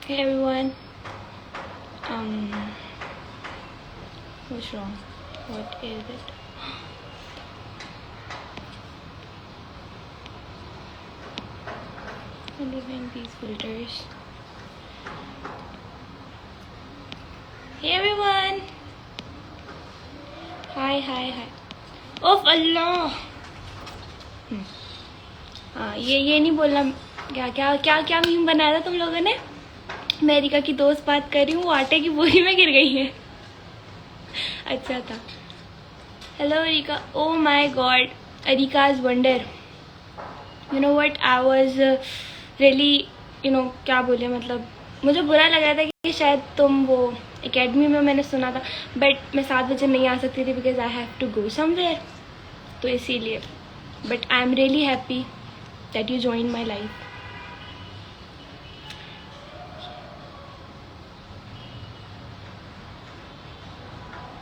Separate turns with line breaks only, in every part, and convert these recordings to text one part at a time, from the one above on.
Hey everyone. What's wrong? What is it? I'm leaving these filters. Hey everyone. Hi. ओफ अल्लाह. हाँ ये नहीं बोलना. क्या मीम बनाया था तुम लोगों ने? मैं अरिका की दोस्त बात कर रही हूँ, वो आटे की बोरी में गिर गई है. अच्छा था. Hello Areeka. Oh my god, Areeka's wonder. You know what, I was really क्या बोले, मतलब मुझे बुरा लग रहा था कि शायद तुम वो एकेडमी में, मैंने सुना था, बट मैं 7 बजे नहीं आ सकती थी because I have to go somewhere, तो इसीलिए. But I am really happy that you join my life.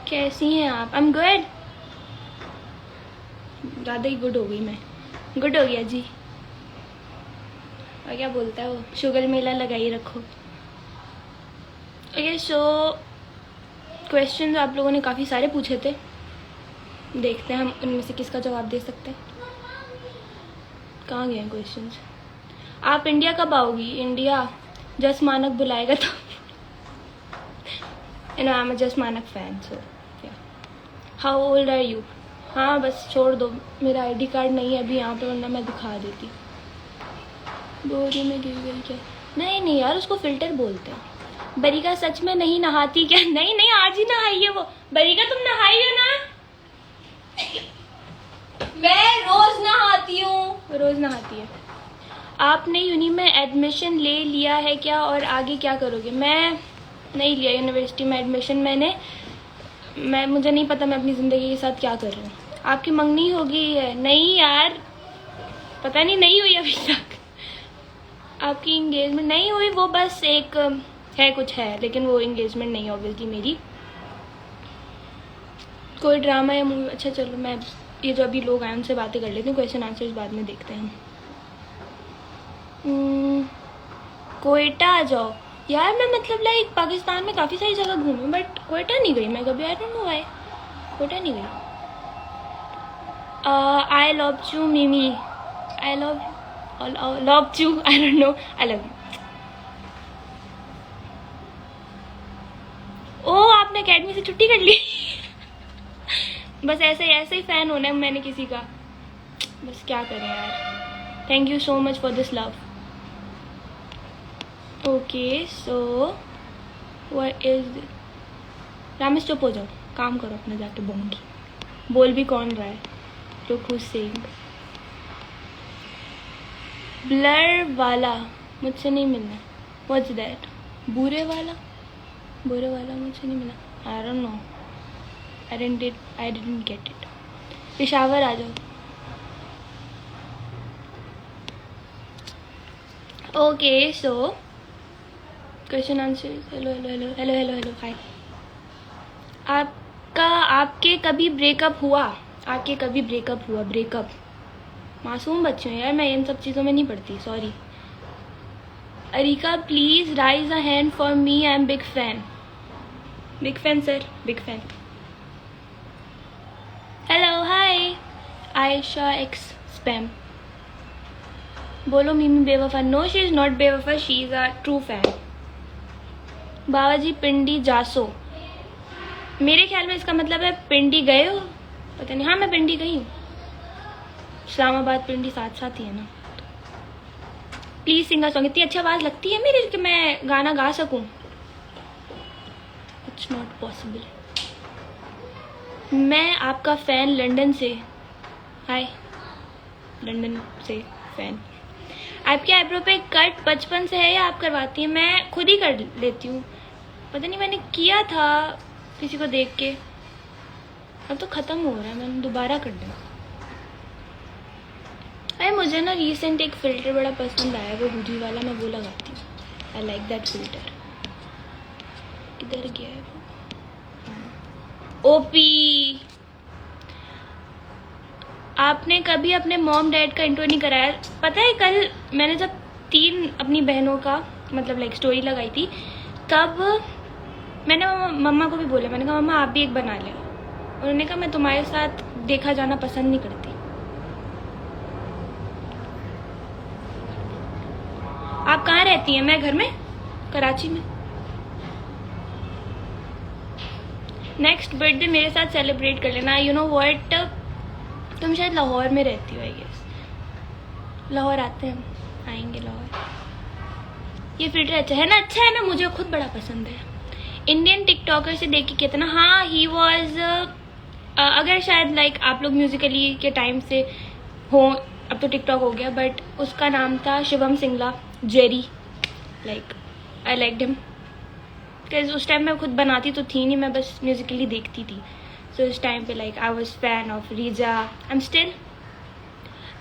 कैसी हैं आप? I am good. ज़्यादा ही गुड हो गई मैं. गुड हो गया जी. और क्या बोलता है वो, शुगर मेला लगाई रखो. ओके सो क्वेश्चंस आप लोगों ने काफ़ी सारे पूछे थे. देखते हैं हम उनमें से किसका जवाब दे सकते हैं. कहाँ गए हैं क्वेश्चंस? आप इंडिया कब आओगी? इंडिया जस मानक बुलाएगा तो. आई am Jass Manak fan. So how old are you? हाँ बस छोड़ दो, मेरा आईडी कार्ड नहीं है अभी यहाँ पे, वरना मैं दिखा देती. बोरी में गिर गई क्या? नहीं यार, उसको फिल्टर बोलते हैं. बरिका सच में नहीं नहाती क्या? नहीं आज ही नहाई है वो. बरिका तुम नहाई हो ना? मैं रोज नहाती हूँ. रोज नहाती है. आपने यूनी में एडमिशन ले लिया है क्या, और आगे क्या करोगे? मैं नहीं लिया यूनिवर्सिटी में एडमिशन. मुझे नहीं पता मैं अपनी ज़िंदगी के साथ क्या कर रही हूँ. आपकी मंगनी हो गई है? नहीं यार, पता नहीं हुई अभी तक. आपकी इंगेजमेंट नहीं हुई? वो बस एक है, कुछ है, लेकिन वो इंगेजमेंट नहीं ऑब्वियसली मेरी. कोई ड्रामा या मूवी? अच्छा चलो, मैं ये जो अभी लोग आए उनसे बातें कर लेती हूँ. क्वेश्चन आंसर्स बाद में देखते हैं. कोयटा आ जाओ यार. मैं मतलब लाइक पाकिस्तान में काफ़ी सारी जगह घूमी, बट कोयटा नहीं गई मैं कभी. I don't know why Quetta नहीं गई. I love you Mimi. I love you. I don't know. I love you. Oh आपने अकेडमी से छुट्टी कर ली? बस ऐसे ही फैन होना है मैंने किसी का. बस क्या करें यार. Thank you so much for this love. Okay so what is. Ramesh चुप हो जाओ, काम करो अपना जाके. बोंगी बोल भी कौन रहा है? Look who saying. ब्लर वाला मुझसे नहीं मिलना. What's that? बुरे वाला मुझसे नहीं मिला. I don't know. I didn't get it. Peshawar आ जाओ. Okay so question answer. Hello hi. आपके कभी ब्रेकअप हुआ? ब्रेकअप. मासूम बच्चे हैं यार, मैं इन सब चीज़ों में नहीं पढ़ती. Sorry. Areeka please raise a hand for me. I am big fan sir. Big fan. Hello hi. Ayesha X spam. बोलो मिमी बेवफा. नो शी इज़ नॉट बेवफा, she is a true fan. Baba ji Pindi जासो. मेरे ख्याल में इसका मतलब है पिंडी गए हो. पता नहीं. हाँ मैं पिंडी गई हूँ. इस्लामाबाद पिंडी साथ ही है ना. Please singer song. इतनी अच्छी आवाज़ लगती है मेरी कि मैं गाना गा सकूँ. It's not possible. मैं आपका फ़ैन लंदन से. हाय. लंदन से फ़ैन. आपके आईब्रो पे कट बचपन से है या आप करवाती हैं? मैं खुद ही कर लेती हूँ. पता नहीं, मैंने किया था किसी को देख के. अब तो ख़त्म हो रहा है, मैंने दोबारा कर दिया. अरे मुझे ना रिसेंट एक फ़िल्टर बड़ा पसंद आया, वो रूडी वाला. मैं वो लगाती हूँ. I like that filter. किधर गया है वो? ओपी. आपने कभी अपने मॉम डैड का इंट्रो नहीं कराया? पता है कल मैंने जब 3 अपनी बहनों का मतलब लाइक स्टोरी लगाई थी, तब मैंने मम्मा को भी बोला, मैंने कहा मम्मा आप भी एक बना ले। उन्होंने कहा मैं तुम्हारे साथ देखा जाना पसंद नहीं करती। आप कहाँ रहती हैं? मैं घर में, कराची में। नेक्स्ट बर्थडे मेरे साथ सेलिब्रेट कर लेना। यू नो व्हाट, तुम शायद लाहौर में रहती हो, आई गेस। लाहौर आते हैं, आएंगे लाहौर। ये फिल्टर अच्छा है ना? अच्छा है ना? मुझे खुद बड़ा पसंद है। इंडियन टिकटॉकर से देखी कितना, हाँ ही वॉज, अगर शायद लाइक आप लोग म्यूजिकली के टाइम से हो, अब तो टिकटॉक हो गया, बट उसका नाम था Shivam Singla, Jerry. Like I liked him because उस टाइम मैं खुद बनाती तो थी नहीं, मैं बस म्यूजिकली देखती थी। सो उस टाइम पे like I was fan of रीजा, आई एम स्टिल।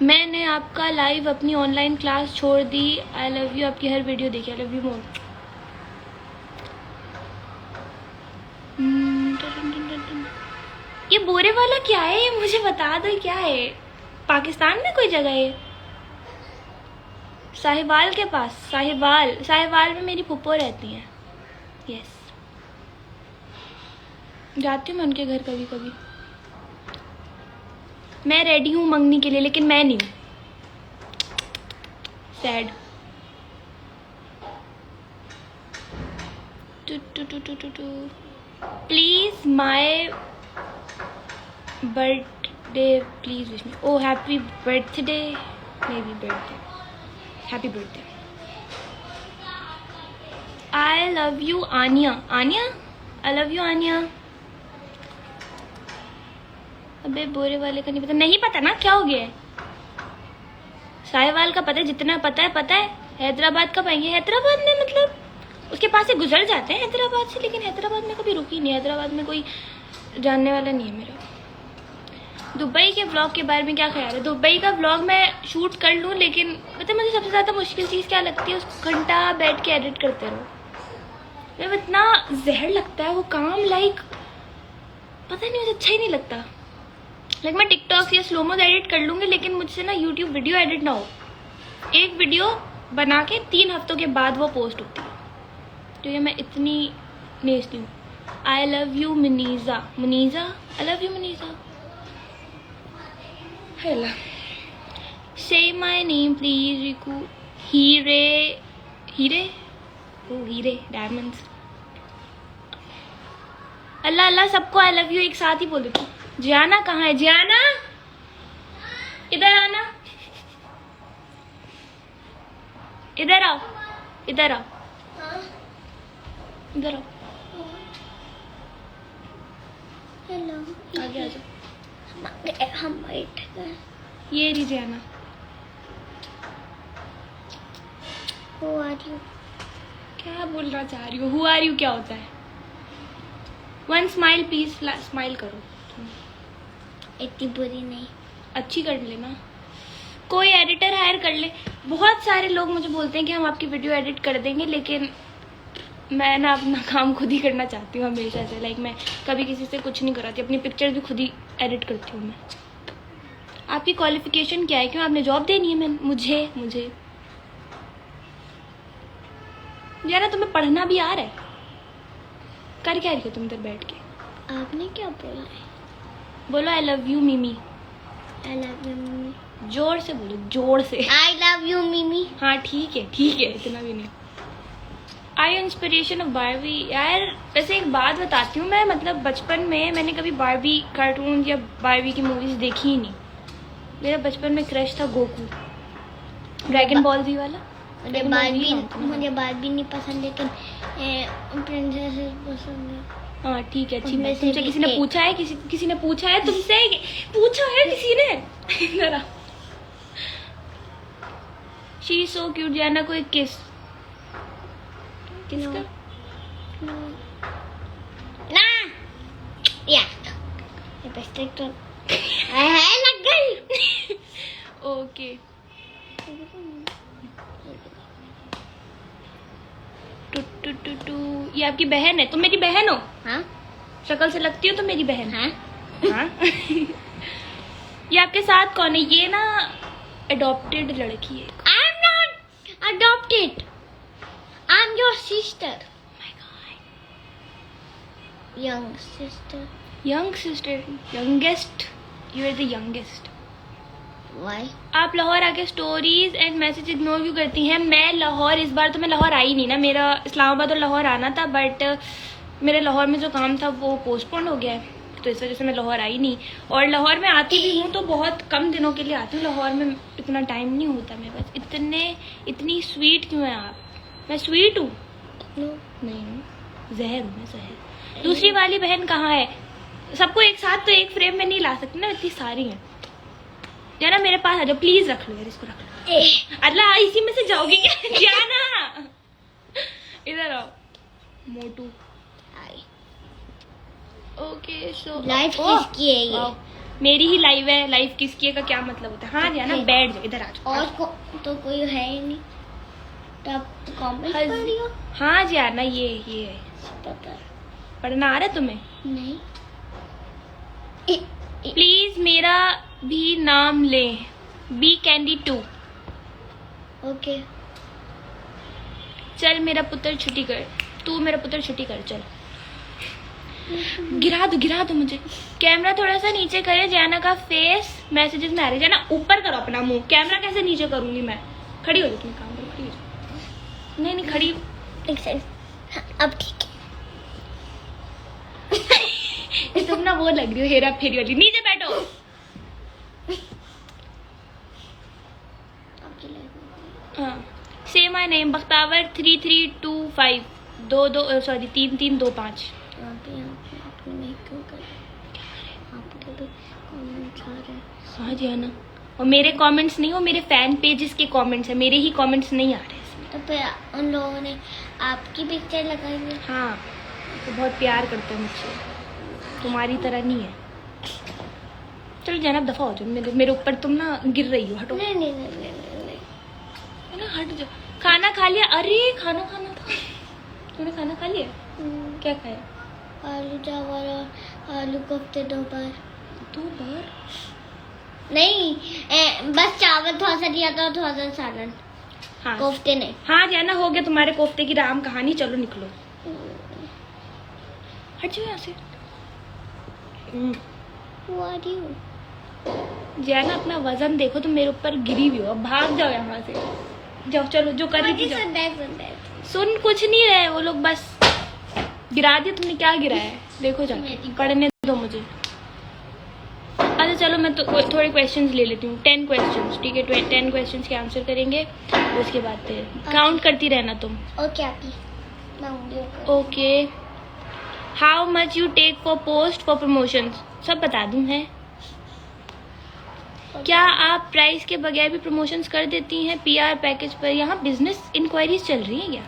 मैंने आपका लाइव अपनी ऑनलाइन क्लास छोड़ दी। आई लव यू, आपकी हर वीडियो देखी, आई लव यू मोर। ये बोरे वाला क्या है? ये मुझे बता दो क्या है? पाकिस्तान में कोई जगह है? साहिवाल के पास? साहिवाल में मेरी फुप्पो रहती हैं। यस, जाती हूँ मैं उनके घर कभी कभी। मैं रेडी हूँ मंगनी के लिए, लेकिन मैं नहीं हूँ। Sad. Please my birthday, please wish me. Oh happy birthday, may be birthday, happy birthday. I love you Aniya. Aniya, I love you Aniya. अबे बोरे वाले का नहीं पता। नहीं पता ना, क्या हो गया है? साहिवाल का पता है, जितना पता है। हैदराबाद कब आएंगे? हैदराबाद में मतलब उसके पास से गुजर जाते हैं हैदराबाद से, लेकिन हैदराबाद में कभी रुकी नहीं। हैदराबाद में कोई जानने वाला नहीं है मेरा। दुबई के व्लॉग के बारे में क्या ख्याल है? दुबई का व्लॉग मैं शूट कर लूँ, लेकिन मतलब मुझे सबसे ज़्यादा मुश्किल चीज़ क्या लगती है? उसको घंटा बैठ के एडिट करते रहो। मतलब इतना जहर लगता है वो काम, लाइक पता नहीं, मुझे अच्छा ही नहीं लगता। लाइक मैं टिकटॉक या स्लोमो एडिट कर लूँगी, लेकिन मुझसे ना यूट्यूब वीडियो एडिट ना हो। एक वीडियो बना के 3 हफ्तों के बाद वो पोस्ट होती है, तो ये मैं इतनी नेचती हूँ। I love you Muneeza. I love you Muneeza. Hello, say my name please Riku. हीरे ओ हीरे डायमंड्स। अल्लाह अल्लाह, सबको आई लव यू एक साथ ही बोल देती हूँ। जियाना कहाँ है? जियाना इधर आना, इधर आओ, इधर आओ, इधर आओ।
हेलो,
आगे आ जाओ।
हम बैठ गए।
ये रही जियाना।
Who are you?
क्या बोलना चाह रही हो? हु आर यू क्या होता है? वन स्माइल प्लीज, स्माइल करो।
इतनी बुरी नहीं,
अच्छी कर लेना। कोई एडिटर हायर कर ले। बहुत सारे लोग मुझे बोलते हैं कि हम आपकी वीडियो एडिट कर देंगे, लेकिन मैं ना अपना काम खुद ही करना चाहती हूँ हमेशा से। लाइक मैं कभी किसी से कुछ नहीं कराती, अपनी पिक्चर भी खुद ही एडिट करती हूँ मैं। आपकी क्वालिफिकेशन क्या है? क्यों आपने जॉब देनी है? मुझे यार, तुम्हें पढ़ना भी आ रहा है? कर क्या रही हो तुम इधर बैठ के?
आपने क्या बोला है?
बोलो आई love you Mimi.
I love you मिमी।
जोर से बोलो, जोर से।
आई लव यू मिमी।
हाँ ठीक है, इतना भी नहीं। आई इंस्पिरेशन ऑफ बारबी। यार वैसे एक बात बताती हूँ, मैं मतलब बचपन में मैंने कभी बारबी कार्टून या बारबी की मूवीज देखी ही नहीं। मेरा बचपन में क्रश था गोकू, ड्रैगन बॉल जी वाला।
मुझे बारबी नहीं पसंद, लेकिन प्रिंसेस पसंद है।
हाँ ठीक है, अच्छी
उनमें
बात।
से
तुमसे
भी
किसी ने
एक।
पूछा है? किसी ने पूछा है तुमसे? पूछा है किसी ने? जरा शी सो क्यूट। जाना कोई किस किसका?
ना या लिपस्टिक तो है लग गई।
ओके, टू ये आपकी बहन है? तुम मेरी बहन हो?
हाँ
शक्ल से लगती हो तुम मेरी बहन।
हाँ।
हाँ? ये आपके साथ कौन है? ये ना अडॉप्टेड लड़की है।
I am not adopted, I'm your sister.
My god,
Young sister.
Young sister, youngest, you are the youngest.
Why?
आप लाहौर आके स्टोरीज एंड मैसेज इग्नोर क्यों करती हैं? मैं लाहौर, इस बार तो मैं लाहौर आई नहीं ना, मेरा इस्लामाबाद और लाहौर आना था, बट मेरे लाहौर में जो काम था वो पोस्टपोन हो गया है, तो इस वजह से मैं लाहौर आई नहीं। और लाहौर में आती भी हूँ तो बहुत कम दिनों के लिए आती हूँ, लाहौर में इतना टाइम नहीं होता मेरे पास। इतनी स्वीट क्यों है आप? मैं स्वीट हूँ?
No.
नहीं हूँ, जहर हूँ मैं, जहर। दूसरी वाली बहन कहाँ है? सबको एक साथ तो एक फ्रेम में नहीं ला सकती ना, इतनी सारी हैं। जाना मेरे पास आ जाओ प्लीज, रख लो यार इसको, रख लो। अल्लाह, इसी में से जाओगी क्या? जाना, इधर आओ मोटू।
Hi.
ओके सो
Life किसकी है ये?
मेरी ही लाइव है। लाइव किसकी है का क्या मतलब होता है? हाँ जाना, बैठ जाओ, इधर आ जाओ।
और तो कोई है ही नहीं, तो आप कमेंट
हज-
पढ़ लियो।
हाँ जाना, ये है।
पता
पढ़ना आ रहा है तुम्हें?
नहीं।
प्लीज मेरा भी नाम ले, बी कैंडी 2।
ओके।
चल मेरा पुत्र छुट्टी कर, तू मेरा पुत्र छुट्टी कर, चल। गिरा दो मुझे। कैमरा थोड़ा सा नीचे करे, जाना का फेस मैसेजेस में आ रहे। जाना ऊपर करो अपना मुंह, कैमरा कैसे नीचे करूंगी मैं? खड़ी हो जाओ, तुम काम करो, खड़ी हो जाओ। नहीं खड़ी।
एक सेकंड, अब ठीक है।
तुम ना वो लग रही हो हेरा फेरी वाली। नीचे बैठो।
आपकी लाइफ
हाँ, से माय नेम बख्तावर 3325 22 सॉरी 3325।
आपने नहीं क्यों कर? आपके भी कमेंट्स आ रहे हैं।
हाँ जी आना, और मेरे कमेंट्स नहीं, वो मेरे फैन पेजेस के कमेंट्स है, मेरे ही कमेंट्स नहीं आ रहे इसमें।
तो फिर उन लोगों ने आपकी पिक्चर लगाई है।
हाँ, तो बहुत प्यार करते हैं मुझसे, तुम्हारी तरह नहीं है। चलो जैनब दफा हो जाओ, मेरे ऊपर तुम ना गिर रही हो, हटो।
नहीं नहीं नहीं नहीं नहीं, नहीं।
है ना, हट जाओ। खाना खा लिया? अरे खाना खाना था। तूने खाना खा लिया? क्या खाया?
आलू चावल और आलू कोफ्ते 2 बार।
2 बार?
नहीं, बस चावल थोड़ा सा दिया था और थोड़ा सा सालन,
हाँ
कोफ्ते नहीं।
हाँ जाना, हो गया तुम्हारे कोफ्ते की राम कहानी। चलो निकलो, हट जाओ यहाँ से।
Who are you?
जाना, अपना वजन देखो, तुम मेरे ऊपर गिरी हुई हो, अब भाग जाओ यहाँ से। जाओ, चलो जो कर रही थी जाओ। सुन कुछ नहीं रहे वो लोग, बस गिरा दिया तुमने। क्या गिरा है देखो, जाके पढ़ने दो मुझे। अच्छा चलो, मैं तो थोड़े क्वेश्चंस ले लेती हूँ, 10 क्वेश्चंस, ठीक है? 10 क्वेश्चंस के आंसर करेंगे, उसके बाद फिर काउंट करती रहना तुम।
ओके आपकी मैं
okay, how much you take for post for promotions? सब बता दूं है। क्या आप प्राइस के बगैर भी प्रमोशंस कर देती हैं पीआर पैकेज पर? यहाँ बिजनेस इंक्वायरीज चल रही है क्या?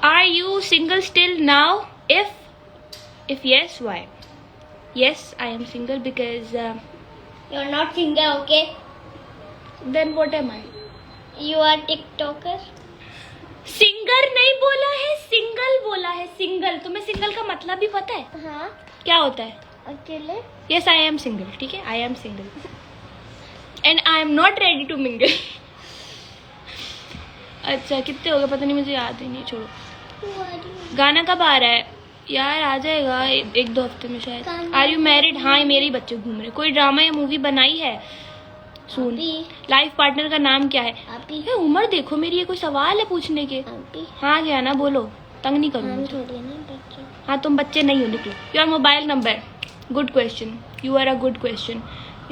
Are you single still now? If yes why? Yes I am single because
you are not singer, okay?
Then what am I?
You are TikToker.
Singer नहीं बोला है, सिंगल बोला है, सिंगल। तुम्हें सिंगल का मतलब भी पता है?
हाँ,
क्या होता है?
अकेले।
यस आई एम सिंगल, ठीक है? I am single and I am not ready to mingle. अच्छा कितने हो गए पता नहीं, मुझे याद ही नहीं, छोड़ो।
Who are you?
गाना कब आ रहा है यार? आ जाएगा 1-2 हफ्ते में शायद।
गाना-
आर यू मैरिड? हाँ, ये मेरे ही बच्चे घूम रहे। कोई ड्रामा या मूवी बनाई है? सुन।
अभी।
लाइफ पार्टनर का नाम क्या है?
अभी।
ये उम्र देखो मेरी, ये कोई सवाल है पूछने के?
अभी।
हाँ क्या ना, बोलो, तंग नहीं
हम
करूँगी।
थोड़ी ना बच्चे।
हाँ तुम बच्चे नहीं हो, निकलो। Your mobile number? Good question, you are a good question.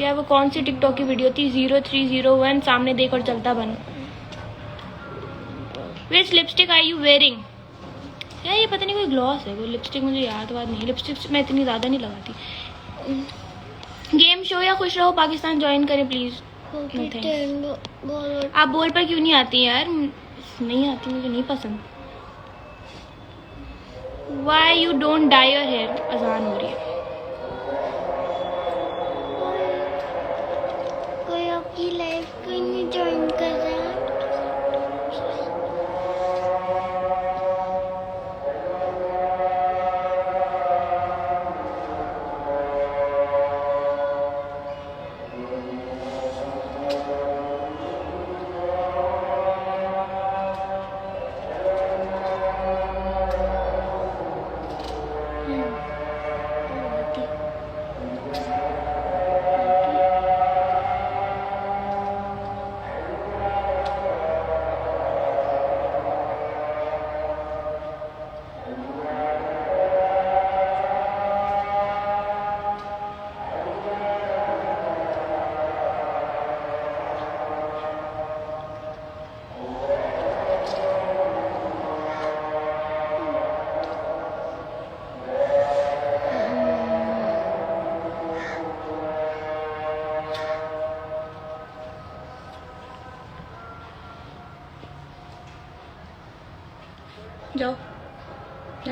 यार वो कौन सी टिकटॉक की वीडियो थी? 0301 सामने देख और चलता बन। विच लिपस्टिक आर यू वेयरिंग? यार ये पता नहीं कोई ग्लॉस है, कोई लिपस्टिक, मुझे याद वाद नहीं। लिपस्टिक मैं इतनी ज़्यादा नहीं लगाती। गेम शो या खुश रहो पाकिस्तान ज्वाइन करें प्लीज़।
बोलो।
आप बोल पर क्यों नहीं आती यार? नहीं आती, मुझे नहीं पसंद। Why you don't dye your hair? अजान हो रही है।
कोई आपकी लाइफ को नहीं ज्वाइन कर रहा है?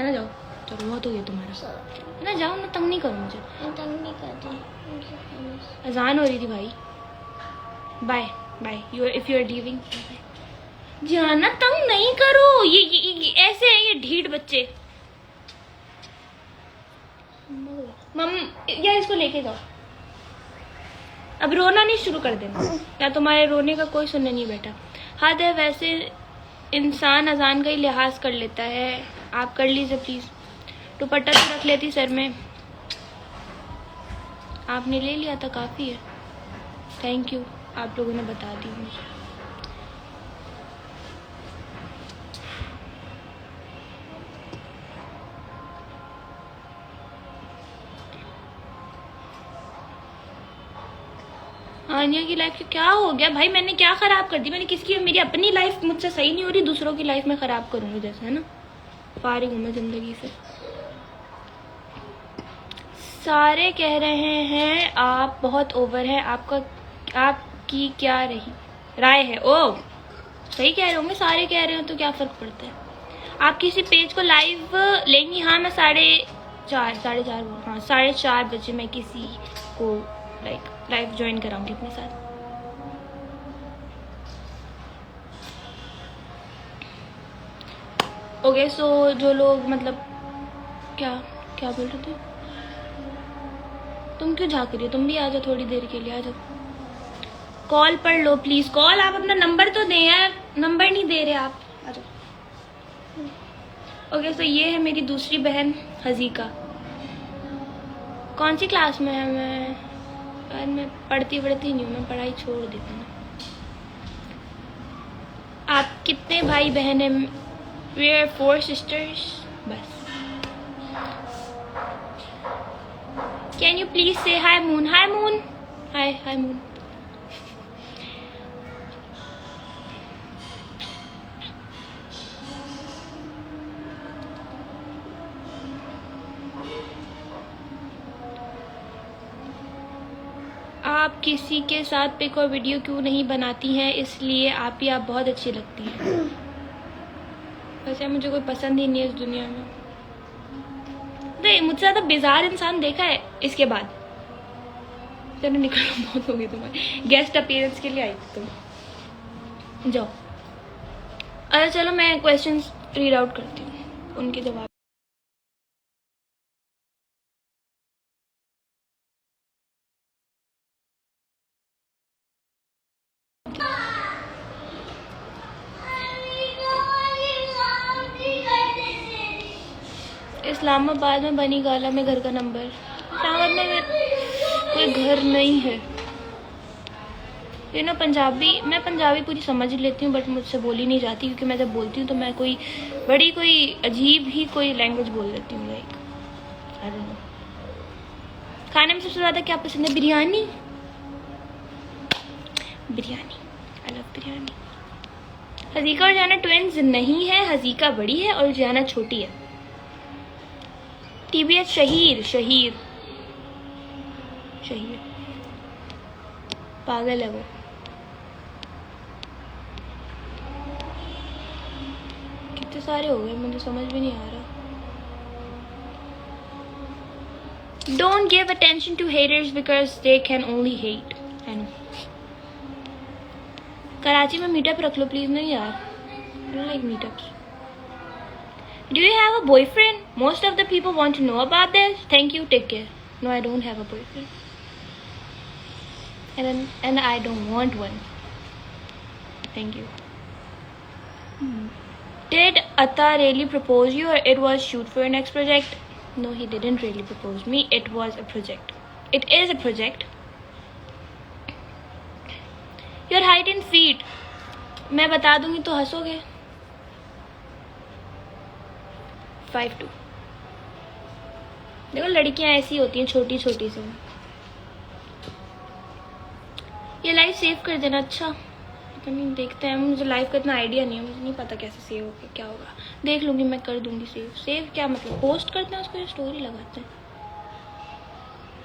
ना, जाओ चलो, बहुत हो गया तुम्हारा
सॉरी
ना, जाओ ना, तंग नहीं करो मुझे,
मैं तंग नहीं करती मुझे promise।
अजान हो रही थी भाई। Bye bye, you if you are leaving जाना, तंग नहीं करो, ये ऐसे है ये ढीठ बच्चे। मम या इसको लेके जाओ, अब रोना नहीं शुरू कर देना, या तुम्हारे रोने का कोई सुनने नहीं बैठा। हद है, वैसे इंसान अजान का ही लिहाज कर लेता है, आप कर लीजिए प्लीज। दुपट्टा तो रख लेती सर में, आपने ले लिया था, काफी है, थैंक यू, आप लोगों ने बता दी मुझे। आनिया की लाइफ क्या हो गया भाई, मैंने क्या खराब कर दी, मैंने किसकी, मेरी अपनी लाइफ मुझसे सही नहीं हो रही, दूसरों की लाइफ में खराब करूंगी जैसे, है ना। फारिग हूं मैं जिंदगी से। सारे कह रहे हैं आप बहुत ओवर है, आपकी क्या रही राय है? ओ सही कह रहे होंगे, सारे कह रहे हो तो क्या फर्क पड़ता है। आप किसी पेज को लाइव लेंगी? हाँ मैं 4:30 बजे मैं किसी को लाइव ज्वाइन कराऊंगी अपने साथ। ओके सो जो लोग मतलब क्या क्या बोल रहे थे तुम, क्यों झाँक रही हो? तुम भी आ जाओ थोड़ी देर के लिए, आ जाओ। कॉल पढ़ लो प्लीज, कॉल, आप अपना नंबर तो दें यार, नंबर नहीं दे रहे आप, आ जाओ। ओके सो ये है मेरी दूसरी बहन हजीका। कौन सी क्लास में है? मैं पढ़ती नहीं हूँ, मैं पढ़ाई छोड़ देती हूँ। आप कितने भाई बहन हैं? वी आर 4 sisters बस। कैन यू प्लीज से हाय मून? हाय मून, हाय मून। आप किसी के साथ पिक और वीडियो क्यों नहीं बनाती हैं? इसलिए आप बहुत अच्छी लगती हैं। वैसे मुझे कोई पसंद ही नहीं है इस दुनिया में। नहीं, मुझसे ज्यादा बेजार इंसान देखा है इसके बाद। चलो निकलो, बहुत हो गई तुम्हारी, गेस्ट अपीयरेंस के लिए आई थी तुम, जाओ। अरे चलो मैं क्वेश्चंस रीड आउट करती हूँ, उनके जवाब। इस्लामाबाद में बनी गाला में घर का नंबर। इस्लामाबाद में कोई घर नहीं है। ये ना मैं पंजाबी पूरी समझ लेती हूँ, बट मुझसे बोली नहीं जाती, क्योंकि मैं जब बोलती हूँ तो मैं कोई अजीब ही कोई लैंग्वेज बोल देती हूँ, लाइक आई डोंट नो। खाने में सबसे ज़्यादा क्या पसंद है? Biryani, I love biryani. हजीका और जाना ट्विंस नहीं है, हजीका बड़ी है और जाना छोटी है। TBS शहीर पागल है वो। कितने सारे हो गए, मुझे समझ भी नहीं आ रहा। Don't give attention to haters because they can only hate. I know. Karachi में मीटअप रख लो प्लीज। नहीं यार, I don't like meetups. Do you have a boyfriend? Most of the people want to know about this. Thank you, take care. No, I don't have a boyfriend. And I don't want one. Thank you. Did Atta really propose you, or it was shoot for your next project? No, he didn't really propose me. It was a project. It is a project. Your height in feet. मैं बता दूंगी तो हंसोगे। 5'2". देखो लड़कियां ऐसी होती हैं, छोटी छोटी सी। ये लाइव सेव कर देना। अच्छा नहीं, देखते हैं, मुझे लाइव का इतना आइडिया नहीं है, मुझे नहीं पता कैसे सेव होगा, क्या होगा। देख लूंगी, मैं कर दूंगी सेव क्या मतलब? पोस्ट करते हैं उसको, स्टोरी लगाते हैं।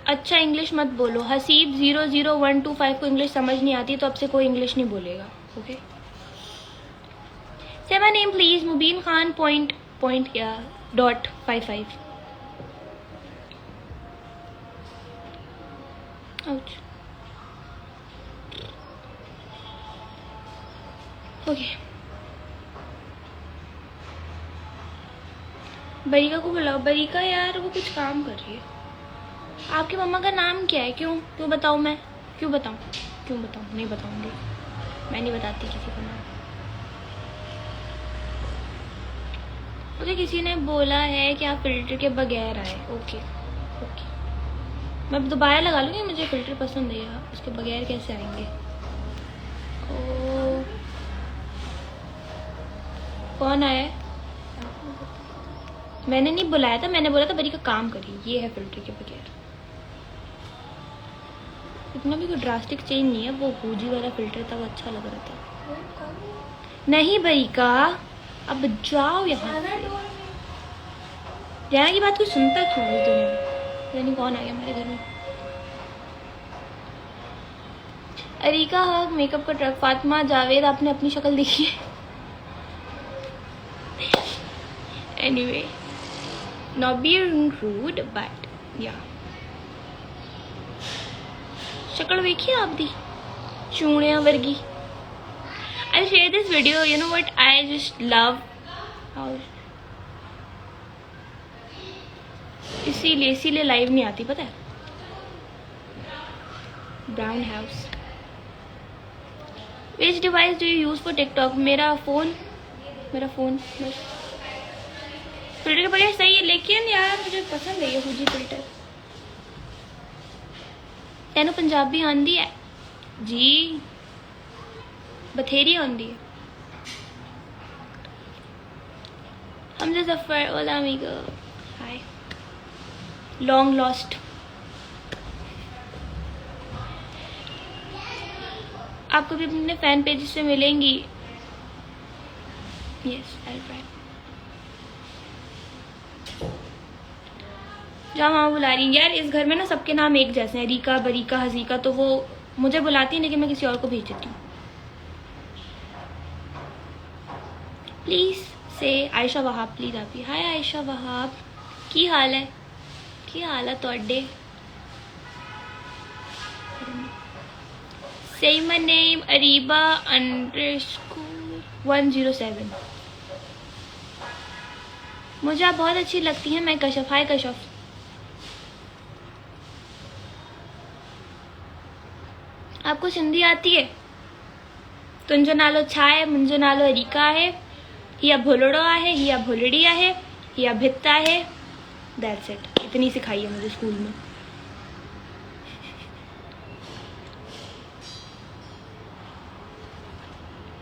अच्छा इंग्लिश मत बोलो। हसीब 00125 को इंग्लिश समझ नहीं आती, तो अब से कोई इंग्लिश नहीं बोलेगा, okay? Say my name please. Mubeen Khan point क्या .55। आउच। ओके, बरीका को बुलाओ। बरीका यार वो कुछ काम कर रही है। आपकी मम्मा का नाम क्या है? क्यों क्यों बताऊँ मैं? क्यों बताऊँ? क्यों बताऊँ? नहीं बताऊँगी, मैं नहीं बताती किसी का नाम। मुझे किसी ने बोला है कि आप फिल्टर के बगैर आए। ओके ओके, मैं दोबारा लगा लूँगी, मुझे फिल्टर पसंद है यार, उसके बगैर कैसे आएंगे? ओ, कौन आया है? मैंने नहीं बुलाया था, मैंने बोला था बरी का काम करिए। ये है फिल्टर के बगैर। इतना भी कोई ड्रास्टिक चेंज नहीं है, वो हूजी वाला फिल्टर था, वो अच्छा लग रहा था। नहीं बरी का, अब जाओ यहाँ से। जाना की बात कोई सुनता क्यों है इस दुनिया में? यानी कौन आ गया हमारे घर में? अरीका हक मेकअप का ट्रक। फातिमा जावेद, आपने अपनी शक्ल देखी है? Anyway, not be rude but yeah, शक्ल देखी आपदी चूड़िया वर्गी। I'll share this video. You know what I just love? How इसीलिए लाइव नहीं आती, पता है? Brown house. Which device do you use for TikTok? मेरा फोन बस। फिल्टर के बगैर सही है, लेकिन यार मुझे पसंद है ये हुजी फिल्टर। तेनू पंजाबी आंदी है जी? बथेरी आंदी है। हमजा जफर, ओला अमीगो, हाय। Long lost. आप कभी अपने फैन पेज से मिलेंगी? Yes, I will try. जहाँ मामा बुला रही यार, इस घर में ना सबके नाम एक जैसे हैं, रीका, बरीका, हजीका, तो वो मुझे बुलाती है लेकिन मैं किसी और को भेज देती हूँ। प्लीज से आयशा वहाब, प्लीज आप ही। हाय आयशा वहाब, की हाल है? की हाल है तोड़े? Say my name, Ariba _107। मुझे आप बहुत अच्छी लगती हैं। मैं कशफ। हाय कशफ। आपको सिंधी आती है? तुंजो नालो छा है? मुंजो नालो अरीका है। हिया भोलड़ो है, हिया भोलड़ी है, हिया भित्ता है। That's it. इतनी सिखाई है मुझे स्कूल में।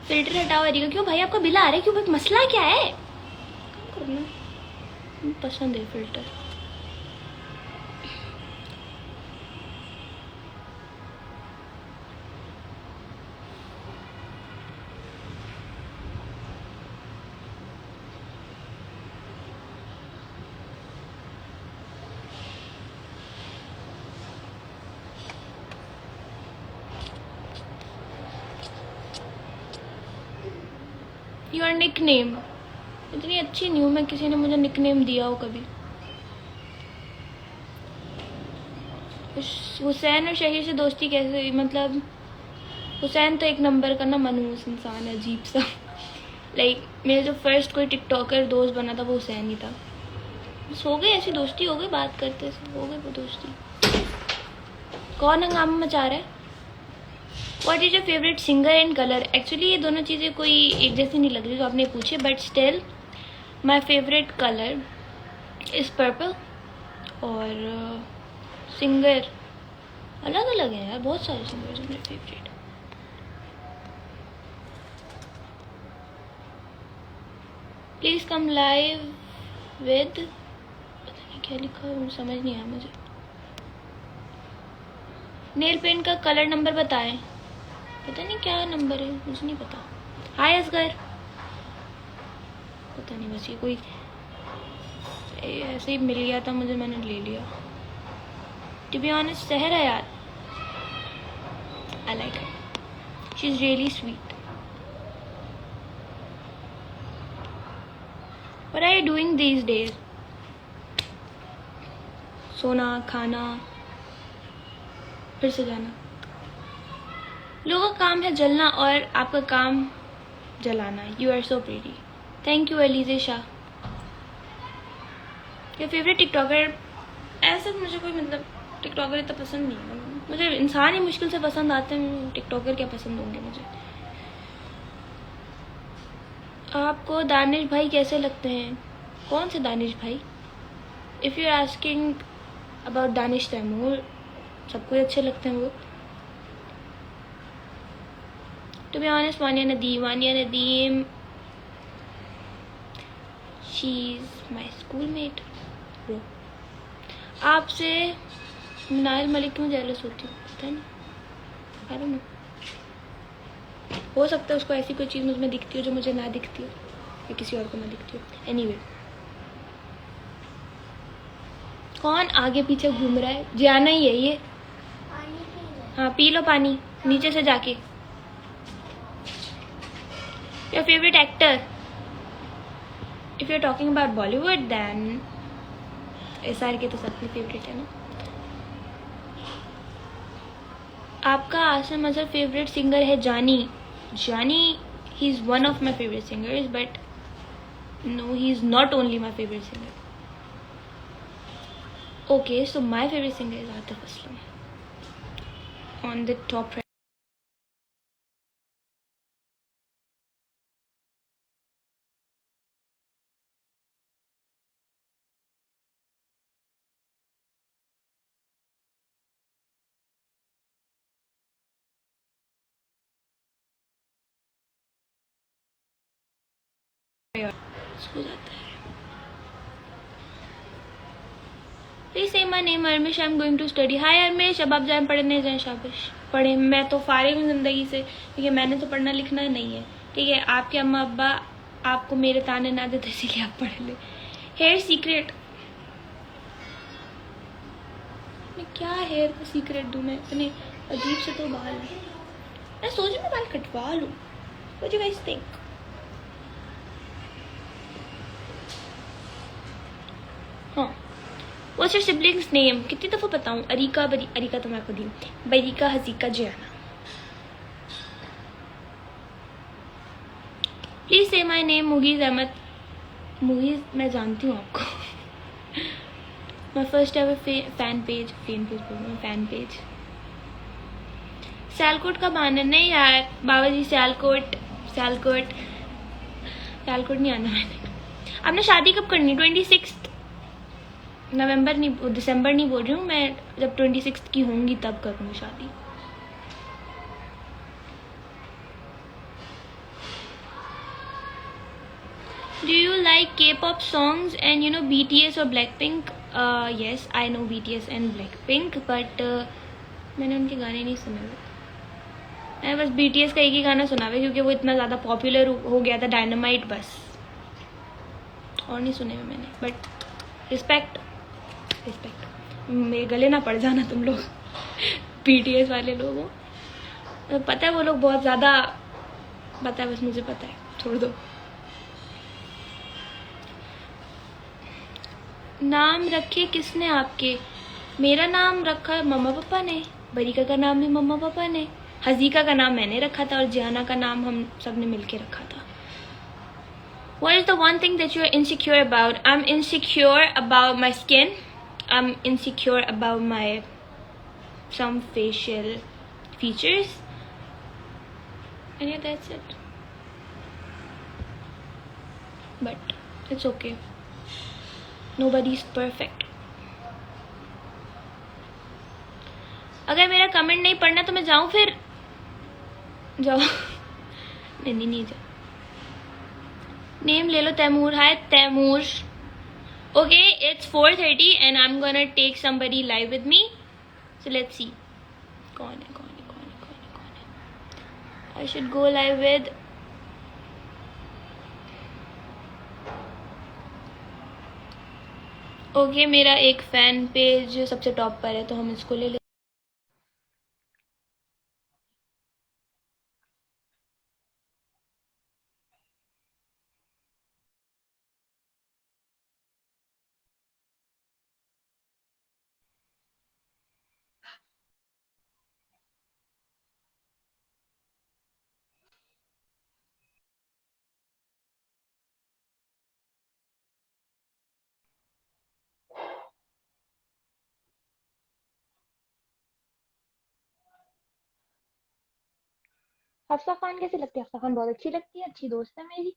फिल्टर हटाओ अरीका। क्यों भाई, आपका बिल आ रहा है? क्यों भाई, मसला क्या है? करना पसंद है फिल्टर। योर निकनेम इतनी अच्छी नहीं हूँ मैं, किसी ने मुझे निकनेम दिया हो कभी। हुसैन और शहीर से दोस्ती कैसे हुई? मतलब हुसैन तो एक नंबर का ना मनहूस इंसान है, अजीब सा। लाइक मेरा जो फर्स्ट कोई टिकटॉकर दोस्त बना था वो हुसैन ही था। बस हो गई ऐसी दोस्ती, हो गई, बात करते हो गई वो दोस्ती। कौन हंगामा मचा रहा है? What is your favourite singer and colour? Actually ये दोनों चीज़ें कोई एक जैसी नहीं लग रही जो आपने पूछे, but still my favourite colour is purple. और सिंगर अलग अलग हैं यार, बहुत सारे सिंगर्स हैं मेरे favourite. Please come live with, पता नहीं क्या लिखा है, समझ नहीं आया मुझे। नेल पेंट का कलर नंबर बताएं। पता नहीं क्या नंबर है, मुझे नहीं पता। हाय असगर, पता नहीं, बस ये कोई ऐसे ही मिल गया था मुझे, मैंने ले लिया। टू बी ऑनेस्ट सहर है यार, I like her, she is really sweet. What are you doing these days? सोना, खाना, फिर से जाना. लोगों का काम है जलना और आपका काम जलाना. You are so pretty. Thank you Alize Shah. Your favorite TikToker? ऐसा मुझे कोई मतलब टिकटॉकर इतना पसंद नहीं है. मुझे इंसान ही मुश्किल से पसंद आते हैं, टिकटॉकर क्या पसंद होंगे मुझे. आपको दानिश भाई कैसे लगते हैं? कौन से दानिश भाई? If you are asking about Danish Taimoor, सबको ही अच्छे लगते हैं वो. To be honest, Wania Nadeem she is my school mate bro. आपसे नायल मलिक क्यों जेलस होती हूँ पता नहीं. I don't know. हो सकता है उसको ऐसी कोई चीज़ मुझमें दिखती हो जो मुझे ना दिखती हो, या किसी और को ना दिखती हो. एनीवे, कौन आगे पीछे घूम रहा है? जियाना ही है ये. हाँ पी लो पानी नीचे से जाके. Your favourite actor? If you are talking about Bollywood then SR के तो सबके फेवरेट है ना. आपका आसिम अजहर फेवरेट सिंगर है? Jaani. He is one of my favourite singers, but no, he is not only my favourite singer. Okay, so my favorite singer is Atif Aslam. On the top right. School जाता है. Please say my name, Armish. I'm going to study. Hi Armish. अब आप जाएं पढ़ने जाएं. शाबाश पढ़ें. मैं तो फारिग हूँ ज़िंदगी से, ठीक है. मैंने तो पढ़ना लिखना नहीं है, ठीक है. आपके अम्मा अब्बा आपको मेरे ताने ना देते, इसीलिए आप पढ़ ले. Hair secret? मैं क्या हेयर का सीक्रेट दूँ? मैं इतने अजीब से तो बाल हैं. मैं सोच रही मैं बाल कटवा लूँ. What do you guys think? हाँ. What's your siblings name? कितनी दफ़ा बताऊँ? अरिका तो मैं खुद ही हूँ. बरीका, हसीका, Ziana. Please say my name, मुगीज़ Ahmad. मुगीज़ मैं जानती हूँ आपको. My first ever fan page. Sialkot कब आना? नहीं यार बाबा जी, सियालकोट नहीं आना मैंने. आपने शादी कब करनी? 26 नवंबर नहीं, दिसंबर नहीं बोल रही हूँ मैं. जब 26 की होंगी तब करूँगी शादी. Do you like K-pop songs and you know BTS or Blackpink? Yes, I know BTS and Blackpink, but मैंने उनके गाने नहीं सुने हुए. मैंने बस BTS का एक ही गाना सुना हुआ है क्योंकि वो इतना ज़्यादा पॉपुलर हो गया था, डायनामाइट, बस. और नहीं सुने हुए मैंने. But respect. मेरे गले ना पड़ जाना तुम लोग. BTS वाले लोगों, पता है वो लोग बहुत ज़्यादा, पता है, बस मुझे पता है, छोड़ दो. नाम रखे किसने आपके? मेरा नाम रखा मम्मा पापा ने. बरीका का नाम भी मम्मा पापा ने. हजीका का नाम मैंने रखा था और जियाना का नाम हम सब ने मिलके रखा था. What is the one thing that you are insecure about? I'm insecure about my skin. I'm insecure about my some facial features. And yeah, that's it. But it's okay. Nobody's perfect. अगर मेरा comment नहीं पढ़ना तो मैं जाऊँ फिर? जाओ. नहीं जाओ. नेम ले लो. तैमूर. हाय Taimur. Okay, it's 4:30 and I'm gonna take somebody live with me. So let's see. कौन है? I should go live with. Okay, मेरा एक फैन पेज सबसे टॉप पर है तो हम इसको ले लेते. हफ्सा खान कैसी लगती है? हफ्सा खान बहुत अच्छी लगती है, अच्छी दोस्त है मेरी।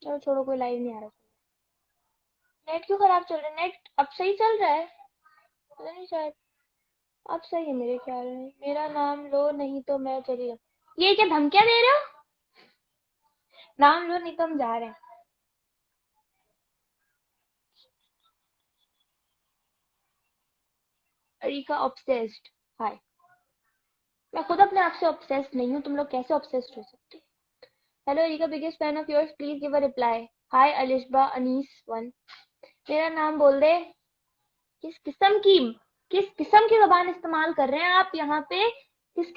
चलो छोड़ो, कोई लाइव नहीं आ रहा। नेट क्यों खराब चल रहा है? नेट अब सही चल रहा है, पता नहीं शायद। अब सही है मेरे ख्याल में। मेरा नाम लो नहीं तो मैं चली जाऊँ। ये क्या धमकियां दे रहे हो? नाम लो नहीं तो हम जा रहे हैं। अरिका ऑब्सेस्ड। हाय। मैं खुद अपने आप से ऑब्सेस्ड नहीं हूँ, तुम लोग कैसे ऑब्सेस्ड हो सकते? Hello Arika, biggest fan of yours, please give a reply. Hi Alishba Anees one. मेरा नाम बोल दे। किस किस्म की किस किस्म की जबान इस्तेमाल कर रहे हैं आप यहाँ पे? किस